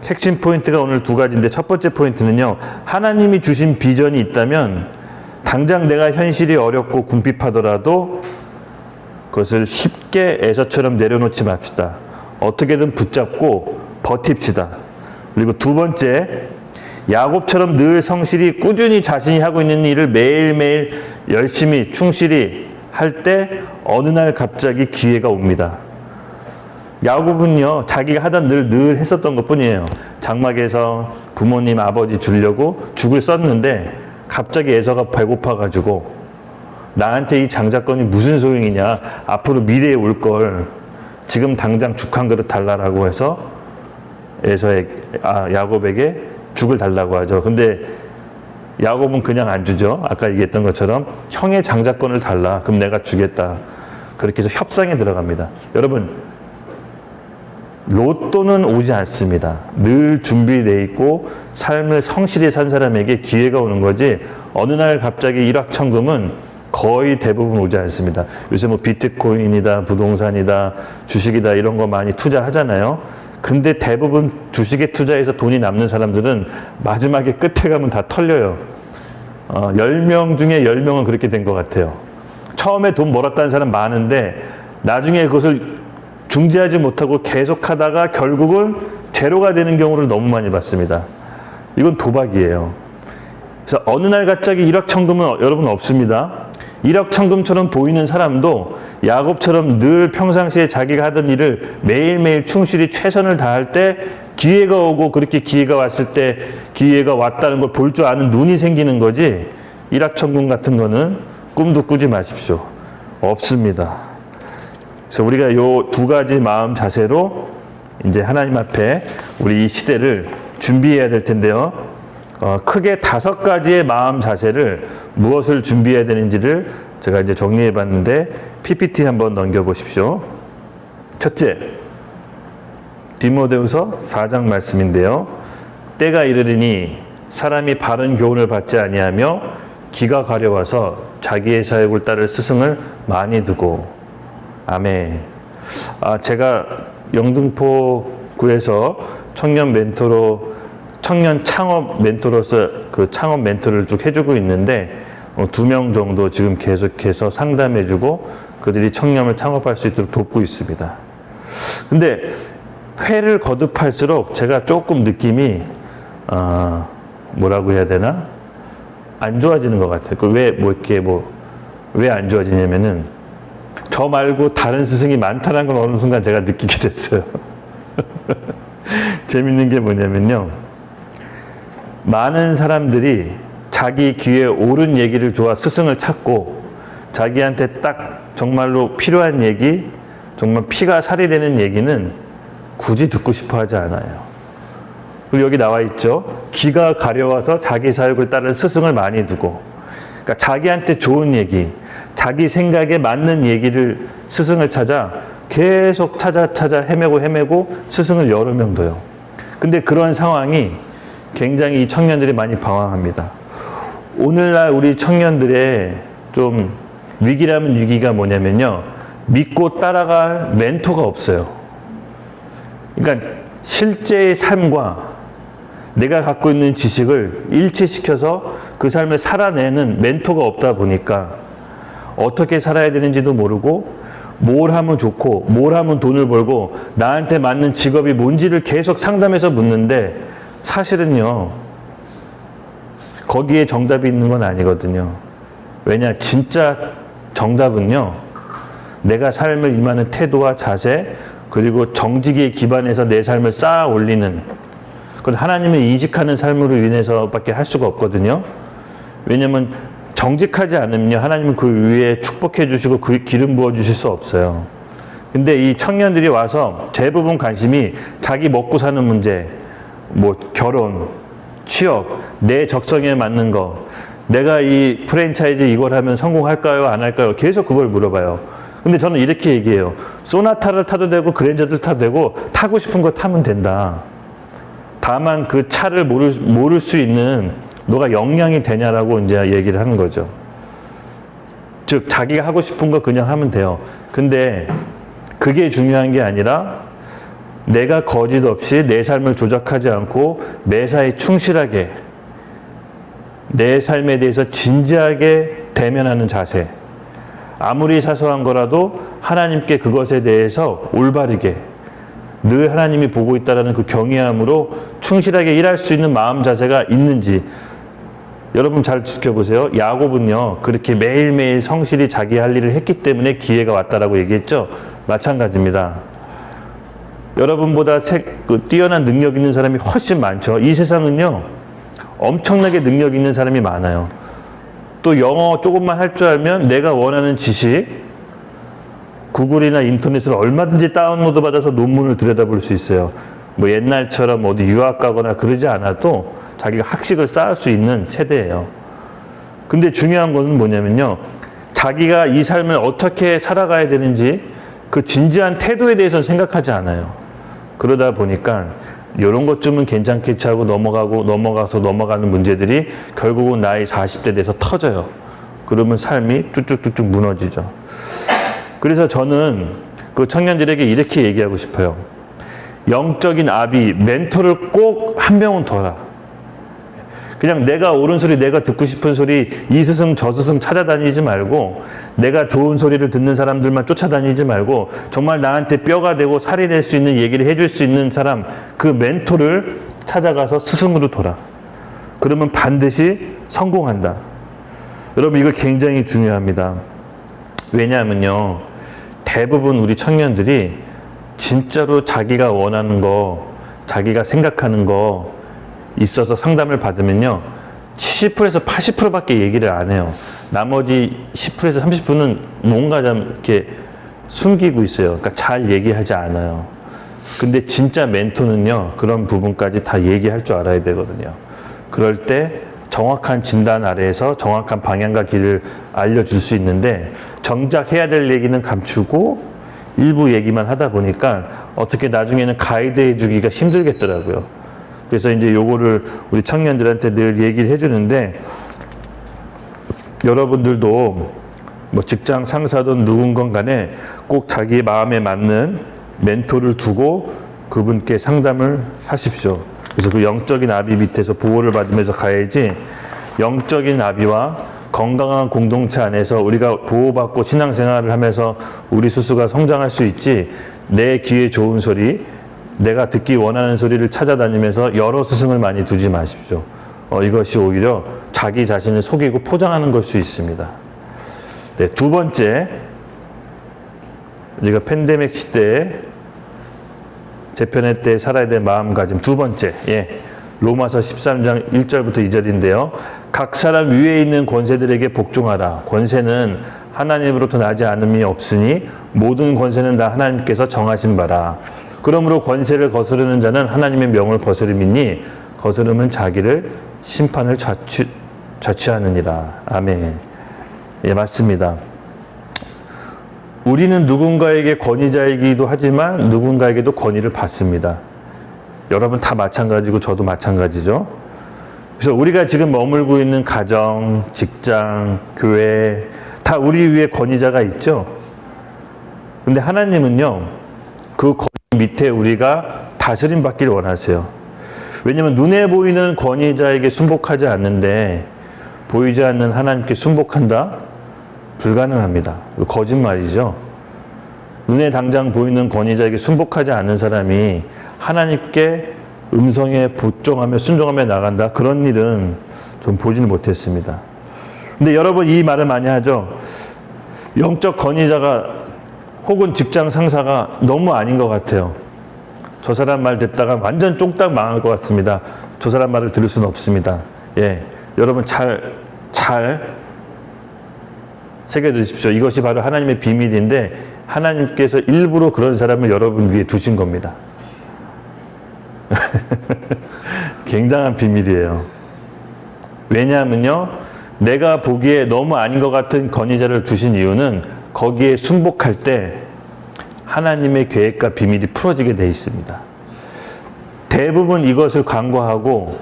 핵심 포인트가 오늘 두 가지인데, 첫 번째 포인트는요, 하나님이 주신 비전이 있다면 당장 내가 현실이 어렵고 궁핍하더라도 그것을 쉽게 에서처럼 내려놓지 맙시다. 어떻게든 붙잡고 버팁시다. 그리고 두 번째, 야곱처럼 늘 성실히 꾸준히 자신이 하고 있는 일을 매일매일 열심히 충실히 할 때 어느 날 갑자기 기회가 옵니다. 야곱은요, 자기가 하던 늘 했었던 것 뿐이에요. 장막에서 부모님, 아버지 주려고 죽을 썼는데 갑자기 에서가 배고파가지고 나한테 이 장자권이 무슨 소용이냐, 앞으로 미래에 올 걸 지금 당장 죽 한 그릇 달라라고 해서 야곱에게 죽을 달라고 하죠. 근데 야곱은 그냥 안 주죠. 아까 얘기했던 것처럼 형의 장자권을 달라. 그럼 내가 주겠다. 그렇게 해서 협상에 들어갑니다. 여러분, 로또는 오지 않습니다. 늘 준비되어 있고 삶을 성실히 산 사람에게 기회가 오는 거지, 어느 날 갑자기 일확천금은 거의 대부분 오지 않습니다. 요새 뭐 비트코인이다, 부동산이다, 주식이다 이런 거 많이 투자하잖아요. 근데 대부분 주식에 투자해서 돈이 남는 사람들은 마지막에 끝에 가면 다 털려요. 10명 중에 10명은 그렇게 된 것 같아요. 처음에 돈 벌었다는 사람 많은데 나중에 그것을 중지하지 못하고 계속 하다가 결국은 제로가 되는 경우를 너무 많이 봤습니다. 이건 도박이에요. 그래서 어느 날 갑자기 일확천금은 여러분 없습니다. 일확천금처럼 보이는 사람도 야곱처럼 늘 평상시에 자기가 하던 일을 매일매일 충실히 최선을 다할 때 기회가 오고, 그렇게 기회가 왔을 때 기회가 왔다는 걸 볼 줄 아는 눈이 생기는 거지, 일확천금 같은 거는 꿈도 꾸지 마십시오. 없습니다. 그래서 우리가 요 두 가지 마음 자세로 이제 하나님 앞에 우리 이 시대를 준비해야 될 텐데요. 크게 5가지의 마음 자세를 무엇을 준비해야 되는지를 제가 이제 정리해 봤는데, PPT 한번 넘겨 보십시오. 첫째, 디모데후서 4장 말씀인데요. 때가 이르리니 사람이 바른 교훈을 받지 아니하며 기가 가려워서 자기의 사역을 따를 스승을 많이 두고. 아멘. 제가 영등포구에서 청년 창업 멘토로서 그 창업 멘토를 쭉 해주고 있는데, 2명 정도 지금 계속해서 상담해주고 그들이 청년을 창업할 수 있도록 돕고 있습니다. 근데 회를 거듭할수록 제가 조금 느낌이 뭐라고 해야 되나? 안 좋아지는 것 같아요. 왜 안 좋아지냐면은 저 말고 다른 스승이 많다는 걸 어느 순간 제가 느끼게 됐어요. 재밌는 게 뭐냐면요, 많은 사람들이 자기 귀에 옳은 얘기를 좋아 스승을 찾고, 자기한테 딱 정말로 필요한 얘기, 정말 피가 살이 되는 얘기는 굳이 듣고 싶어 하지 않아요. 그리고 여기 나와 있죠. 기가 가려워서 자기 사역을 따른 스승을 많이 두고. 그러니까 자기한테 좋은 얘기, 자기 생각에 맞는 얘기를 스승을 찾아 계속 찾아 헤매고 스승을 여러 명 둬요. 근데 그런 상황이 굉장히 이 청년들이 많이 방황합니다. 오늘날 우리 청년들의 좀 위기라면 위기가 뭐냐면요, 믿고 따라갈 멘토가 없어요. 그러니까 실제의 삶과 내가 갖고 있는 지식을 일치시켜서 그 삶을 살아내는 멘토가 없다 보니까 어떻게 살아야 되는지도 모르고, 뭘 하면 좋고 뭘 하면 돈을 벌고 나한테 맞는 직업이 뭔지를 계속 상담해서 묻는데, 사실은요 거기에 정답이 있는 건 아니거든요. 왜냐, 진짜 정답은요, 내가 삶을 임하는 태도와 자세, 그리고 정직에 기반해서 내 삶을 쌓아 올리는, 그건 하나님을 인식하는 삶으로 인해서밖에 할 수가 없거든요. 왜냐면 정직하지 않으면요, 하나님은 그 위에 축복해 주시고 그 기름 부어 주실 수 없어요. 근데 이 청년들이 와서 대부분 관심이 자기 먹고 사는 문제, 뭐 결혼, 취업, 내 적성에 맞는 거, 내가 이 프랜차이즈 이걸 하면 성공할까요, 안 할까요? 계속 그걸 물어봐요. 근데 저는 이렇게 얘기해요. 소나타를 타도 되고 그랜저를 타도 되고 타고 싶은 거 타면 된다. 다만 그 차를 모를 수 있는 너가 역량이 되냐라고 이제 얘기를 하는 거죠. 즉 자기가 하고 싶은 거 그냥 하면 돼요. 근데 그게 중요한 게 아니라 내가 거짓 없이 내 삶을 조작하지 않고 매사에 충실하게 내 삶에 대해서 진지하게 대면하는 자세. 아무리 사소한 거라도 하나님께 그것에 대해서 올바르게 늘 하나님이 보고 있다는 그 경외함으로 충실하게 일할 수 있는 마음 자세가 있는지 여러분 잘 지켜보세요. 야곱은요 그렇게 매일매일 성실히 자기 할 일을 했기 때문에 기회가 왔다라고 얘기했죠. 마찬가지입니다. 여러분보다 뛰어난 능력 있는 사람이 훨씬 많죠. 이 세상은요 엄청나게 능력 있는 사람이 많아요. 또 영어 조금만 할 줄 알면 내가 원하는 지식 구글이나 인터넷으로 얼마든지 다운로드 받아서 논문을 들여다볼 수 있어요. 뭐 옛날처럼 어디 유학 가거나 그러지 않아도 자기가 학식을 쌓을 수 있는 세대예요. 근데 중요한 것은 뭐냐면요. 자기가 이 삶을 어떻게 살아가야 되는지 그 진지한 태도에 대해서는 생각하지 않아요. 그러다 보니까 이런 것쯤은 괜찮겠지 하고 넘어가는 문제들이 결국은 나이 40대 돼서 터져요. 그러면 삶이 쭉쭉쭉쭉 무너지죠. 그래서 저는 그 청년들에게 이렇게 얘기하고 싶어요. 영적인 아비, 멘토를 꼭 한 명은 둬라. 그냥 내가 옳은 소리, 내가 듣고 싶은 소리 이 스승 저 스승 찾아다니지 말고 내가 좋은 소리를 듣는 사람들만 쫓아다니지 말고 정말 나한테 뼈가 되고 살이 될 수 있는 얘기를 해줄 수 있는 사람 그 멘토를 찾아가서 스승으로 둬라. 그러면 반드시 성공한다. 여러분 이거 굉장히 중요합니다. 왜냐하면요 대부분 우리 청년들이 진짜로 자기가 원하는 거 자기가 생각하는 거 있어서 상담을 받으면요 70%에서 80%밖에 얘기를 안 해요. 나머지 10%에서 30%는 뭔가 좀 이렇게 숨기고 있어요. 그러니까 잘 얘기하지 않아요. 근데 진짜 멘토는요 그런 부분까지 다 얘기할 줄 알아야 되거든요. 그럴 때 정확한 진단 아래에서 정확한 방향과 길을 알려줄 수 있는데 정작 해야 될 얘기는 감추고 일부 얘기만 하다 보니까 어떻게 나중에는 가이드해 주기가 힘들겠더라고요. 그래서 이제 요거를 우리 청년들한테 늘 얘기를 해주는데 여러분들도 뭐 직장 상사든 누군가 간에 꼭 자기 마음에 맞는 멘토를 두고 그분께 상담을 하십시오. 그래서 그 영적인 아비 밑에서 보호를 받으면서 가야지 영적인 아비와 건강한 공동체 안에서 우리가 보호받고 신앙생활을 하면서 우리 스스로가 성장할 수 있지 내 귀에 좋은 소리 내가 듣기 원하는 소리를 찾아다니면서 여러 스승을 많이 두지 마십시오. 이것이 오히려 자기 자신을 속이고 포장하는 걸 수 있습니다. 네, 두 번째 우리가 팬데믹 시대에 재편의 때 살아야 될 마음가짐 두 번째 로마서 13장 1절부터 2절인데요. 각 사람 위에 있는 권세들에게 복종하라. 권세는 하나님으로부터 나지 않음이 없으니 모든 권세는 다 하나님께서 정하신 바라. 그러므로 권세를 거스르는 자는 하나님의 명을 거스름이니 거스름은 자기를 심판을 자취하느니라. 아멘. 예, 맞습니다. 우리는 누군가에게 권위자이기도 하지만 누군가에게도 권위를 받습니다. 여러분 다 마찬가지고 저도 마찬가지죠. 그래서 우리가 지금 머물고 있는 가정, 직장, 교회 다 우리 위에 권위자가 있죠. 근데 하나님은요 그 권위 밑에 우리가 다스림 받기를 원하세요. 왜냐하면 눈에 보이는 권위자에게 순복하지 않는데 보이지 않는 하나님께 순복한다? 불가능합니다. 거짓말이죠. 눈에 당장 보이는 권위자에게 순복하지 않는 사람이 하나님께 음성에 복종하며 순종하며 나간다? 그런 일은 좀 보지는 못했습니다. 근데 여러분 이 말을 많이 하죠. 영적 권위자가 혹은 직장 상사가 너무 아닌 것 같아요. 저 사람 말 듣다가 완전 쫑딱 망할 것 같습니다. 저 사람 말을 들을 수는 없습니다. 예, 여러분 잘 새겨드십시오. 이것이 바로 하나님의 비밀인데 하나님께서 일부러 그런 사람을 여러분 위에 두신 겁니다. 굉장한 비밀이에요. 왜냐하면요 내가 보기에 너무 아닌 것 같은 권위자를 두신 이유는 거기에 순복할 때 하나님의 계획과 비밀이 풀어지게 돼 있습니다. 대부분 이것을 간과하고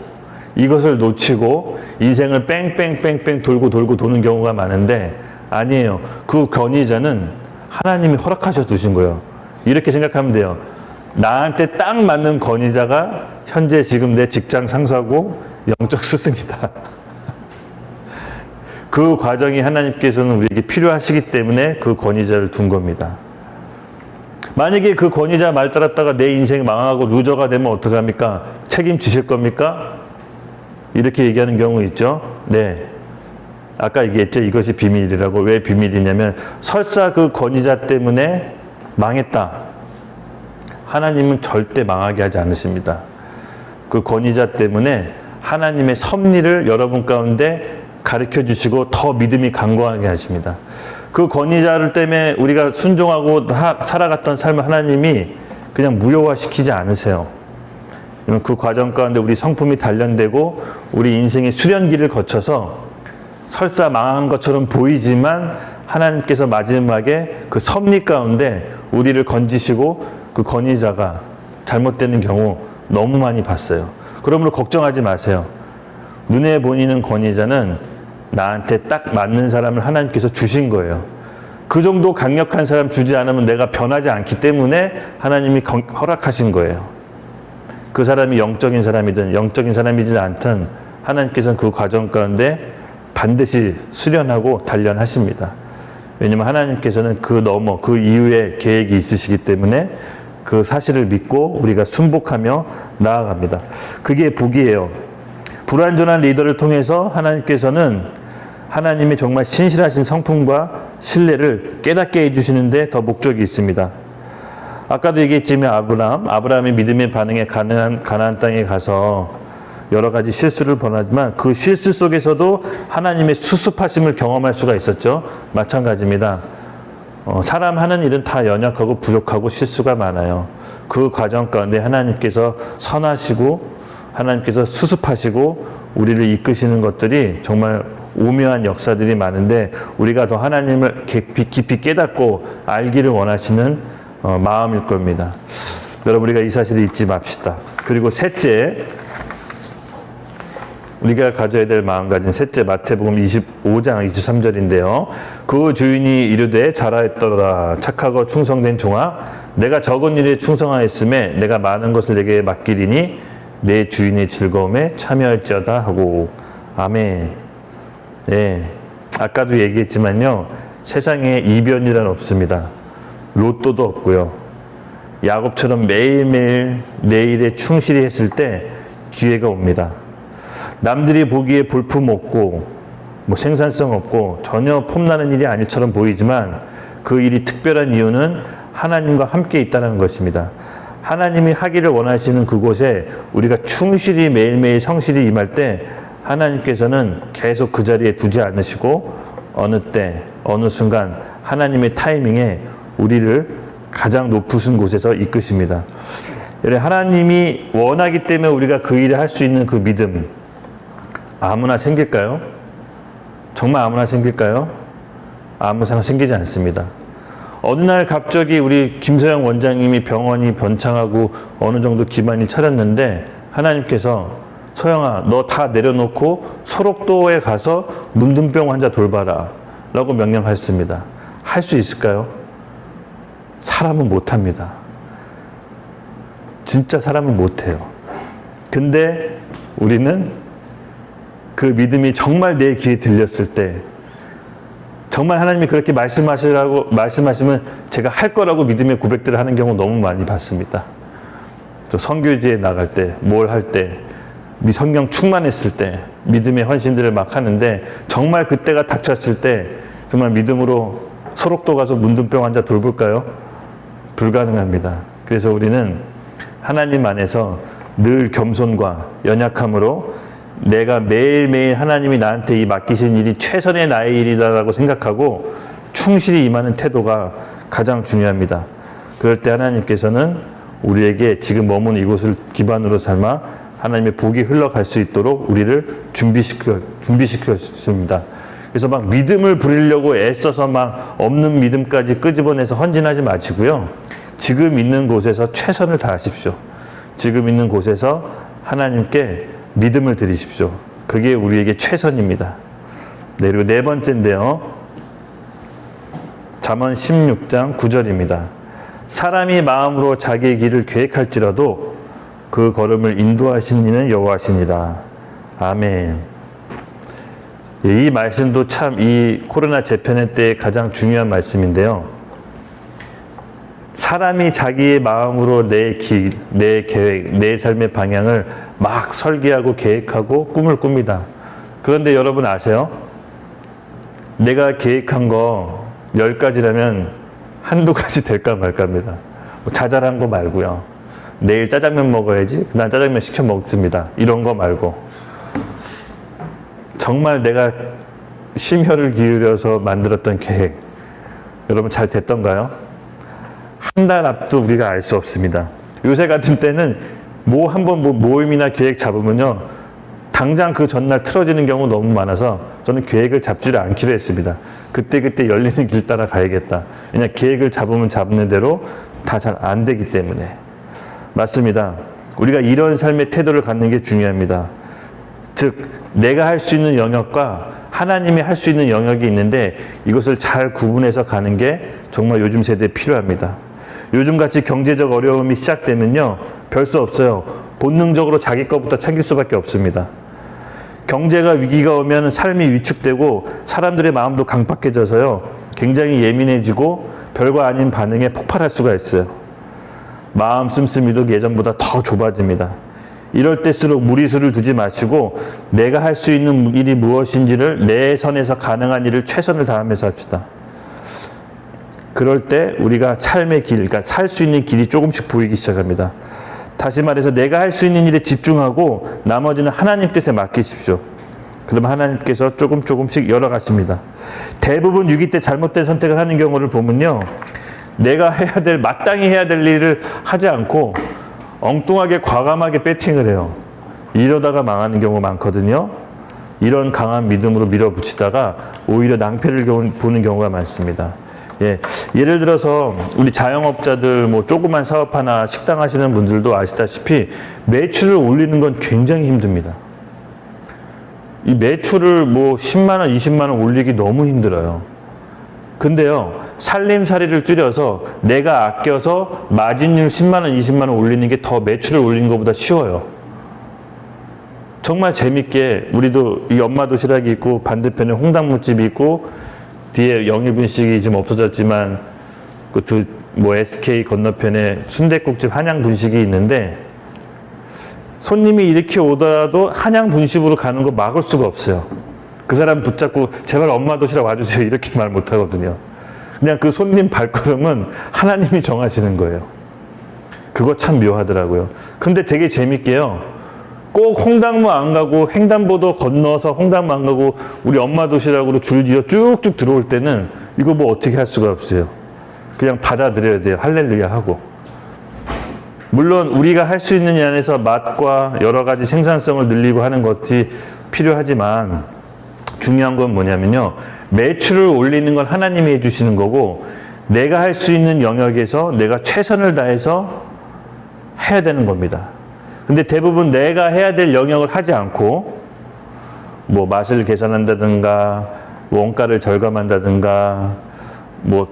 이것을 놓치고 인생을 뺑뺑뺑뺑 돌고 도는 경우가 많은데 아니에요. 그 권위자는 하나님이 허락하셔 두신 거예요. 이렇게 생각하면 돼요. 나한테 딱 맞는 권위자가 현재 지금 내 직장 상사고 영적 스승이다. 그 과정이 하나님께서는 우리에게 필요하시기 때문에 그 권위자를 둔 겁니다. 만약에 그 권위자 말 따랐다가 내 인생이 망하고 루저가 되면 어떡합니까? 책임지실 겁니까? 이렇게 얘기하는 경우 있죠. 네. 아까 얘기했죠. 이것이 비밀이라고. 왜 비밀이냐면 설사 그 권위자 때문에 망했다. 하나님은 절대 망하게 하지 않으십니다. 그 권위자 때문에 하나님의 섭리를 여러분 가운데 가르쳐 주시고 더 믿음이 강건하게 하십니다. 그 권위자를 때문에 우리가 순종하고 살아갔던 삶을 하나님이 그냥 무효화시키지 않으세요. 그 과정 가운데 우리 성품이 단련되고 우리 인생의 수련기를 거쳐서 설사 망한 것처럼 보이지만 하나님께서 마지막에 그 섭리 가운데 우리를 건지시고 그 권위자가 잘못되는 경우 너무 많이 봤어요. 그러므로 걱정하지 마세요. 눈에 보이는 권위자는 나한테 딱 맞는 사람을 하나님께서 주신 거예요. 그 정도 강력한 사람 주지 않으면 내가 변하지 않기 때문에 하나님이 허락하신 거예요. 그 사람이 영적인 사람이든 영적인 사람이지 않든 하나님께서는 그 과정 가운데 반드시 수련하고 단련하십니다. 왜냐하면 하나님께서는 그 이후에 계획이 있으시기 때문에 그 사실을 믿고 우리가 순복하며 나아갑니다. 그게 복이에요. 불완전한 리더를 통해서 하나님께서는 하나님의 정말 신실하신 성품과 신뢰를 깨닫게 해주시는데 더 목적이 있습니다. 아까도 얘기했지만 아브라함이 믿음의 반응에 가나안 땅에 가서 여러 가지 실수를 범하지만 그 실수 속에서도 하나님의 수습하심을 경험할 수가 있었죠. 마찬가지입니다. 사람 하는 일은 다 연약하고 부족하고 실수가 많아요. 그 과정 가운데 하나님께서 선하시고 하나님께서 수습하시고 우리를 이끄시는 것들이 정말 오묘한 역사들이 많은데 우리가 더 하나님을 깊이 깨닫고 알기를 원하시는 마음일 겁니다. 여러분 우리가 이 사실을 잊지 맙시다. 그리고 셋째, 우리가 가져야 될 마음가짐 셋째, 마태복음 25장 23절인데요. 그 주인이 이르되 잘하였더라 착하고 충성된 종아 내가 적은 일에 충성하였음에 내가 많은 것을 내게 맡기리니 내 주인의 즐거움에 참여할지어다 하고. 아멘. 네. 아까도 얘기했지만요. 세상에 이변이란 없습니다. 로또도 없고요. 야곱처럼 매일매일 내 일에 충실히 했을 때 기회가 옵니다. 남들이 보기에 볼품 없고 생산성 없고 전혀 폼나는 일이 아닐처럼 보이지만 그 일이 특별한 이유는 하나님과 함께 있다는 것입니다. 하나님이 하기를 원하시는 그곳에 우리가 충실히 매일매일 성실히 임할 때 하나님께서는 계속 그 자리에 두지 않으시고 어느 때 어느 순간 하나님의 타이밍에 우리를 가장 높으신 곳에서 이끄십니다. 하나님이 원하기 때문에 우리가 그 일을 할 수 있는 그 믿음 아무나 생길까요? 정말 아무나 생길까요? 아무나 생기지 않습니다. 어느 날 갑자기 우리 김서영 원장님이 병원이 번창하고 어느 정도 기반이 차렸는데 하나님께서 서영아 너 다 내려놓고 소록도에 가서 문둥병 환자 돌봐라 라고 명령하셨습니다. 할 수 있을까요? 사람은 못합니다. 진짜 사람은 못해요. 근데 우리는 그 믿음이 정말 내 귀에 들렸을 때 정말 하나님이 그렇게 말씀하시면 제가 할 거라고 믿음의 고백들을 하는 경우 너무 많이 봤습니다. 또 선교지에 나갈 때, 뭘 할 때, 성령 충만했을 때 믿음의 헌신들을 막 하는데 정말 그때가 닥쳤을 때 정말 믿음으로 소록도 가서 문둥병 환자 돌볼까요? 불가능합니다. 그래서 우리는 하나님 안에서 늘 겸손과 연약함으로 내가 매일매일 하나님이 나한테 이 맡기신 일이 최선의 나의 일이다라고 생각하고 충실히 임하는 태도가 가장 중요합니다. 그럴 때 하나님께서는 우리에게 지금 머무는 이곳을 기반으로 삼아 하나님의 복이 흘러갈 수 있도록 우리를 준비시켜줍니다. 그래서 막 믿음을 부리려고 애써서 막 없는 믿음까지 끄집어내서 헌신하지 마시고요. 지금 있는 곳에서 최선을 다하십시오. 지금 있는 곳에서 하나님께 믿음을 드리십시오. 그게 우리에게 최선입니다. 네, 그리고 네 번째인데요. 잠언 16장 9절입니다. 사람이 마음으로 자기의 길을 계획할지라도 그 걸음을 인도하신 이는 여호와시니라. 아멘. 이 말씀도 참 이 코로나 재편의 때 가장 중요한 말씀인데요. 사람이 자기의 마음으로 내 길, 내 계획, 내 삶의 방향을 막 설계하고 계획하고 꿈을 꿉니다. 그런데 여러분 아세요? 내가 계획한 거 10가지라면 한두 가지 될까 말까입니다. 뭐 자잘한 거 말고요. 내일 짜장면 먹어야지. 난 짜장면 시켜 먹습니다. 이런 거 말고. 정말 내가 심혈을 기울여서 만들었던 계획, 여러분 잘 됐던가요? 한 달 앞도 우리가 알 수 없습니다. 요새 같은 때는 한번 모임이나 계획 잡으면요, 당장 그 전날 틀어지는 경우 너무 많아서 저는 계획을 잡지를 않기로 했습니다. 그때 열리는 길 따라 가야겠다. 그냥 계획을 잡으면 잡는 대로 다 잘 안 되기 때문에. 맞습니다. 우리가 이런 삶의 태도를 갖는 게 중요합니다. 즉, 내가 할 수 있는 영역과 하나님이 할 수 있는 영역이 있는데 이것을 잘 구분해서 가는 게 정말 요즘 세대에 필요합니다. 요즘같이 경제적 어려움이 시작되면요, 별 수 없어요. 본능적으로 자기 것부터 챙길 수밖에 없습니다. 경제가 위기가 오면 삶이 위축되고 사람들의 마음도 강팍해져서요, 굉장히 예민해지고 별거 아닌 반응에 폭발할 수가 있어요. 마음 씀씀이도 예전보다 더 좁아집니다. 이럴 때일수록 무리수를 두지 마시고 내가 할 수 있는 일이 무엇인지를 내 선에서 가능한 일을 최선을 다하면서 합시다. 그럴 때 우리가 삶의 길, 그러니까 살 수 있는 길이 조금씩 보이기 시작합니다. 다시 말해서 내가 할 수 있는 일에 집중하고 나머지는 하나님 뜻에 맡기십시오. 그러면 하나님께서 조금씩 열어가십니다. 대부분 위기 때 잘못된 선택을 하는 경우를 보면요, 내가 마땅히 해야 될 일을 하지 않고 엉뚱하게 과감하게 배팅을 해요. 이러다가 망하는 경우가 많거든요. 이런 강한 믿음으로 밀어붙이다가 오히려 낭패를 보는 경우가 많습니다. 예를 들어서 우리 자영업자들, 조그만 사업 하나 식당 하시는 분들도 아시다시피 매출을 올리는 건 굉장히 힘듭니다. 이 매출을 10만 원, 20만 원 올리기 너무 힘들어요. 근데요, 살림살이를 줄여서 내가 아껴서 마진율 10만 원, 20만 원 올리는 게 더 매출을 올리는 것보다 쉬워요. 정말 재밌게 우리도 이 엄마 도시락이 있고 반대편에 홍당무집이 있고 뒤에 영일분식이 지금 없어졌지만 SK 건너편에 순댓국집 한양분식이 있는데 손님이 이렇게 오더라도 한양분식으로 가는 거 막을 수가 없어요. 그 사람 붙잡고 제발 엄마 도시락 와주세요 이렇게 말 못하거든요. 그냥 그 손님 발걸음은 하나님이 정하시는 거예요. 그거 참 묘하더라고요. 근데 되게 재밌게요, 꼭 홍당무 안 가고 횡단보도 건너서 홍당무 안 가고 우리 엄마 도시락으로 줄지어 쭉쭉 들어올 때는 이거 어떻게 할 수가 없어요. 그냥 받아들여야 돼요. 할렐루야 하고. 물론 우리가 할 수 있는 일 안에서 맛과 여러 가지 생산성을 늘리고 하는 것이 필요하지만 중요한 건 뭐냐면요, 매출을 올리는 건 하나님이 해주시는 거고 내가 할 수 있는 영역에서 내가 최선을 다해서 해야 되는 겁니다. 근데 대부분 내가 해야 될 영역을 하지 않고 맛을 계산한다든가 원가를 절감한다든가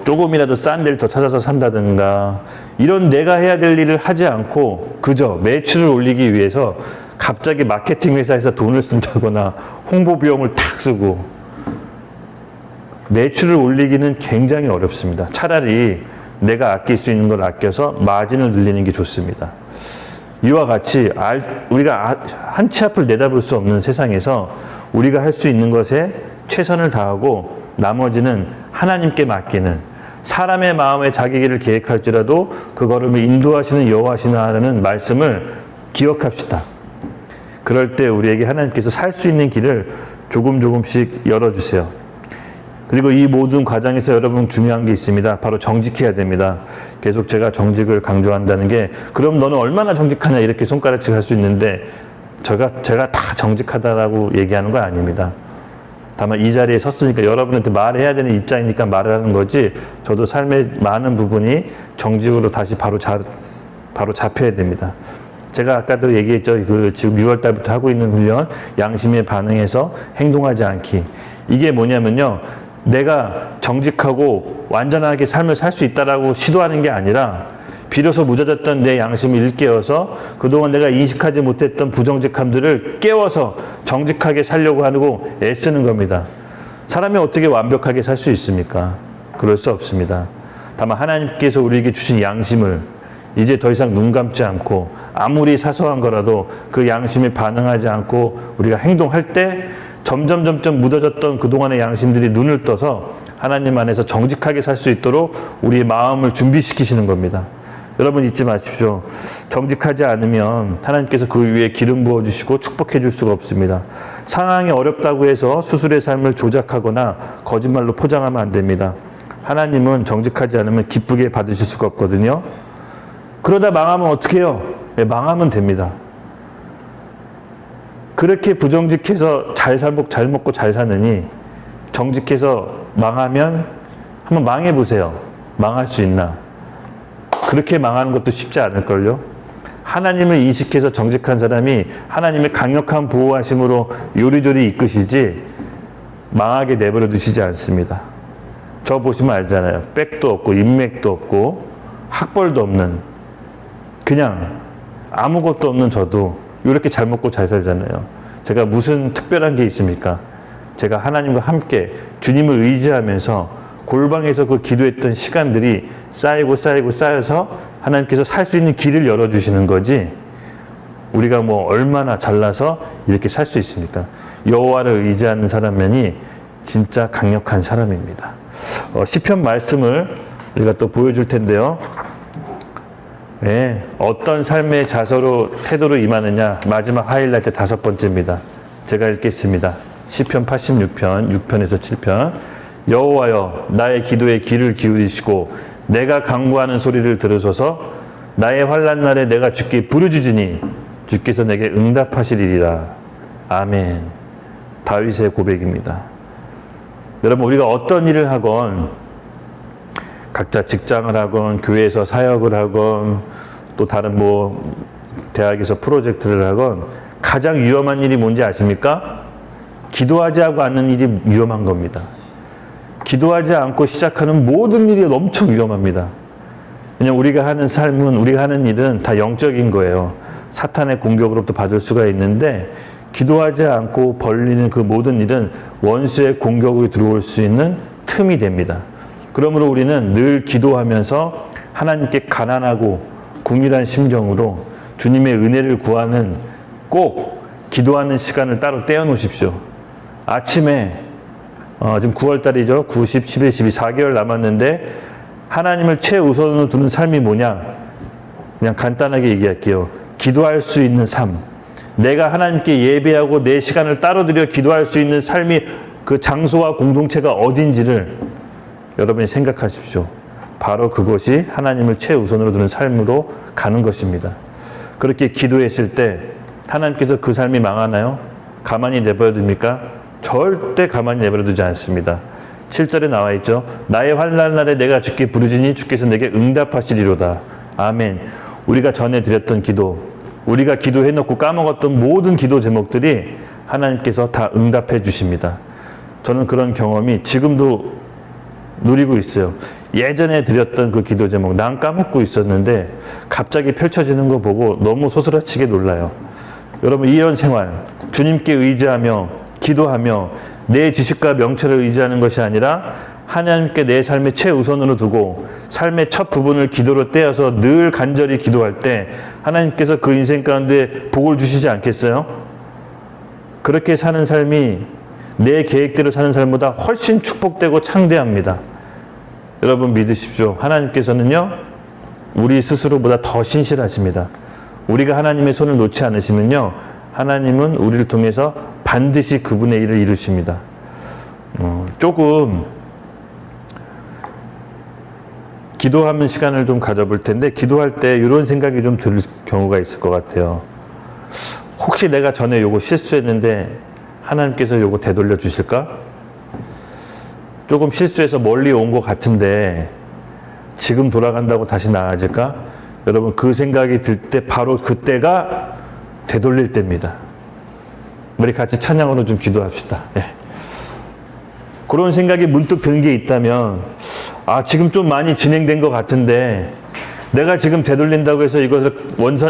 조금이라도 싼 데를 더 찾아서 산다든가 이런 내가 해야 될 일을 하지 않고 그저 매출을 올리기 위해서 갑자기 마케팅 회사에서 돈을 쓴다거나 홍보 비용을 탁 쓰고 매출을 올리기는 굉장히 어렵습니다. 차라리 내가 아낄 수 있는 걸 아껴서 마진을 늘리는 게 좋습니다. 이와 같이 우리가 한 치 앞을 내다볼 수 없는 세상에서 우리가 할 수 있는 것에 최선을 다하고 나머지는 하나님께 맡기는, 사람의 마음에 자기 길을 계획할지라도 그 걸음을 인도하시는 여호와시나라는 말씀을 기억합시다. 그럴 때 우리에게 하나님께서 살 수 있는 길을 조금씩 열어주세요. 그리고 이 모든 과정에서 여러분 중요한 게 있습니다. 바로 정직해야 됩니다. 계속 제가 정직을 강조한다는 게 그럼 너는 얼마나 정직하냐 이렇게 손가락질 할 수 있는데 제가 다 정직하다라고 얘기하는 건 아닙니다. 다만 이 자리에 섰으니까 여러분한테 말해야 되는 입장이니까 말을 하는 거지 저도 삶의 많은 부분이 정직으로 다시 바로 잡혀야 됩니다. 제가 아까도 얘기했죠. 그 지금 6월 달부터 하고 있는 훈련, 양심에 반응해서 행동하지 않기. 이게 뭐냐면요. 내가 정직하고 완전하게 삶을 살 수 있다라고 시도하는 게 아니라 비로소 무뎌졌던 내 양심을 일깨워서 그동안 내가 인식하지 못했던 부정직함들을 깨워서 정직하게 살려고 하고 애쓰는 겁니다. 사람이 어떻게 완벽하게 살 수 있습니까? 그럴 수 없습니다. 다만 하나님께서 우리에게 주신 양심을 이제 더 이상 눈 감지 않고 아무리 사소한 거라도 그 양심에 반응하지 않고 우리가 행동할 때 점점 묻어졌던 그동안의 양심들이 눈을 떠서 하나님 안에서 정직하게 살 수 있도록 우리의 마음을 준비시키시는 겁니다. 여러분 잊지 마십시오. 정직하지 않으면 하나님께서 그 위에 기름 부어주시고 축복해 줄 수가 없습니다. 상황이 어렵다고 해서 스스로의 삶을 조작하거나 거짓말로 포장하면 안 됩니다. 하나님은 정직하지 않으면 기쁘게 받으실 수가 없거든요. 그러다 망하면 어떻게 해요? 네, 망하면 됩니다. 그렇게 부정직해서 잘 먹고 잘 사느니 정직해서 망하면 한번 망해보세요. 망할 수 있나? 그렇게 망하는 것도 쉽지 않을걸요? 하나님을 인식해서 정직한 사람이 하나님의 강력한 보호하심으로 요리조리 이끄시지 망하게 내버려 두시지 않습니다. 저 보시면 알잖아요. 백도 없고 인맥도 없고 학벌도 없는 그냥 아무것도 없는 저도 이렇게 잘 먹고 잘 살잖아요. 제가 무슨 특별한 게 있습니까? 제가 하나님과 함께 주님을 의지하면서 골방에서 그 기도했던 시간들이 쌓여서 하나님께서 살 수 있는 길을 열어주시는 거지 우리가 뭐 얼마나 잘나서 이렇게 살 수 있습니까? 여호와를 의지하는 사람만이 진짜 강력한 사람입니다. 시편 말씀을 우리가 또 보여줄 텐데요. 네, 어떤 삶의 태도로 임하느냐 마지막 하이라이트 5번째입니다. 제가 읽겠습니다. 시편 86편 6편에서 7편 여호와여 나의 기도에 귀를 기울이시고 내가 간구하는 소리를 들으소서 나의 환난 날에 내가 주께 부르짖으니 주께서 내게 응답하시리라. 아멘. 다윗의 고백입니다. 여러분 우리가 어떤 일을 하건 각자 직장을 하건 교회에서 사역을 하건 또 다른 대학에서 프로젝트를 하건 가장 위험한 일이 뭔지 아십니까? 기도하지 않는 일이 위험한 겁니다. 기도하지 않고 시작하는 모든 일이 엄청 위험합니다. 왜냐하면 우리가 하는 일은 다 영적인 거예요. 사탄의 공격으로부터 받을 수가 있는데 기도하지 않고 벌리는 그 모든 일은 원수의 공격으로 들어올 수 있는 틈이 됩니다. 그러므로 우리는 늘 기도하면서 하나님께 가난하고 궁일한 심정으로 주님의 은혜를 구하는 꼭 기도하는 시간을 따로 떼어 놓으십시오. 아침에 지금 9월달이죠. 9, 10, 11, 12, 4개월 남았는데 하나님을 최우선으로 두는 삶이 뭐냐? 그냥 간단하게 얘기할게요. 기도할 수 있는 삶. 내가 하나님께 예배하고 내 시간을 따로 들여 기도할 수 있는 삶이 그 장소와 공동체가 어딘지를 여러분이 생각하십시오. 바로 그것이 하나님을 최우선으로 두는 삶으로 가는 것입니다. 그렇게 기도했을 때 하나님께서 그 삶이 망하나요? 가만히 내버려 둡니까? 절대 가만히 내버려 두지 않습니다. 7절에 나와 있죠. 나의 환난 날에 내가 주께 부르짖으니 주께서 내게 응답하시리로다. 아멘. 우리가 전에 드렸던 기도, 우리가 기도해놓고 까먹었던 모든 기도 제목들이 하나님께서 다 응답해 주십니다. 저는 그런 경험이 지금도 누리고 있어요. 예전에 드렸던 그 기도 제목 난 까먹고 있었는데 갑자기 펼쳐지는 거 보고 너무 소스라치게 놀라요. 여러분 이런 생활 주님께 의지하며 기도하며 내 지식과 명철을 의지하는 것이 아니라 하나님께 내 삶의 최우선으로 두고 삶의 첫 부분을 기도로 떼어서 늘 간절히 기도할 때 하나님께서 그 인생 가운데 복을 주시지 않겠어요? 그렇게 사는 삶이 내 계획대로 사는 삶보다 훨씬 축복되고 창대합니다. 여러분 믿으십시오. 하나님께서는요 우리 스스로보다 더 신실하십니다. 우리가 하나님의 손을 놓지 않으시면요 하나님은 우리를 통해서 반드시 그분의 일을 이루십니다. 조금 기도하는 시간을 좀 가져볼 텐데 기도할 때 이런 생각이 좀 들 경우가 있을 것 같아요. 혹시 내가 전에 요거 실수했는데 하나님께서 요거 되돌려 주실까? 조금 실수해서 멀리 온 것 같은데 지금 돌아간다고 다시 나아질까? 여러분 그 생각이 들 때 바로 그때가 되돌릴 때입니다. 우리 같이 찬양으로 좀 기도합시다. 예. 그런 생각이 문득 든 게 있다면 지금 좀 많이 진행된 것 같은데 내가 지금 되돌린다고 해서 이것을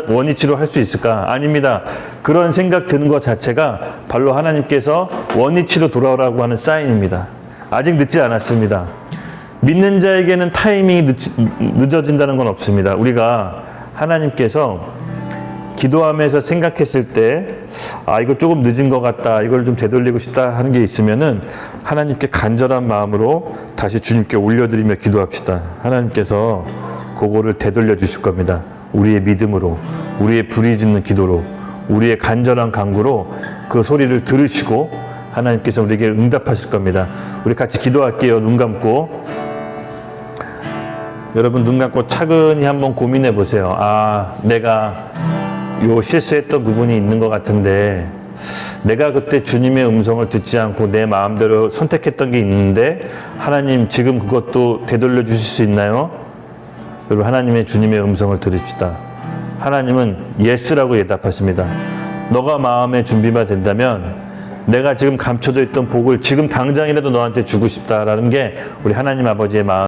원위치로 할 수 있을까? 아닙니다. 그런 생각 드는 것 자체가 바로 하나님께서 원위치로 돌아오라고 하는 사인입니다. 아직 늦지 않았습니다. 믿는 자에게는 타이밍이 늦어진다는 건 없습니다. 우리가 하나님께서 기도하면서 생각했을 때 이거 조금 늦은 것 같다, 이걸 좀 되돌리고 싶다 하는 게 있으면은 하나님께 간절한 마음으로 다시 주님께 올려드리며 기도합시다. 하나님께서 그거를 되돌려 주실 겁니다. 우리의 믿음으로, 우리의 부르짖는 기도로, 우리의 간절한 간구로 그 소리를 들으시고 하나님께서 우리에게 응답하실 겁니다. 우리 같이 기도할게요. 눈 감고. 여러분 눈 감고 차근히 한번 고민해 보세요. 내가 요 실수했던 부분이 있는 것 같은데 내가 그때 주님의 음성을 듣지 않고 내 마음대로 선택했던 게 있는데 하나님 지금 그것도 되돌려 주실 수 있나요? 여러분 하나님의 주님의 음성을 들읍시다. 하나님은 예스라고 대답하십니다. 너가 마음의 준비가 된다면 내가 지금 감춰져 있던 복을 지금 당장이라도 너한테 주고 싶다라는 게 우리 하나님 아버지의 마음.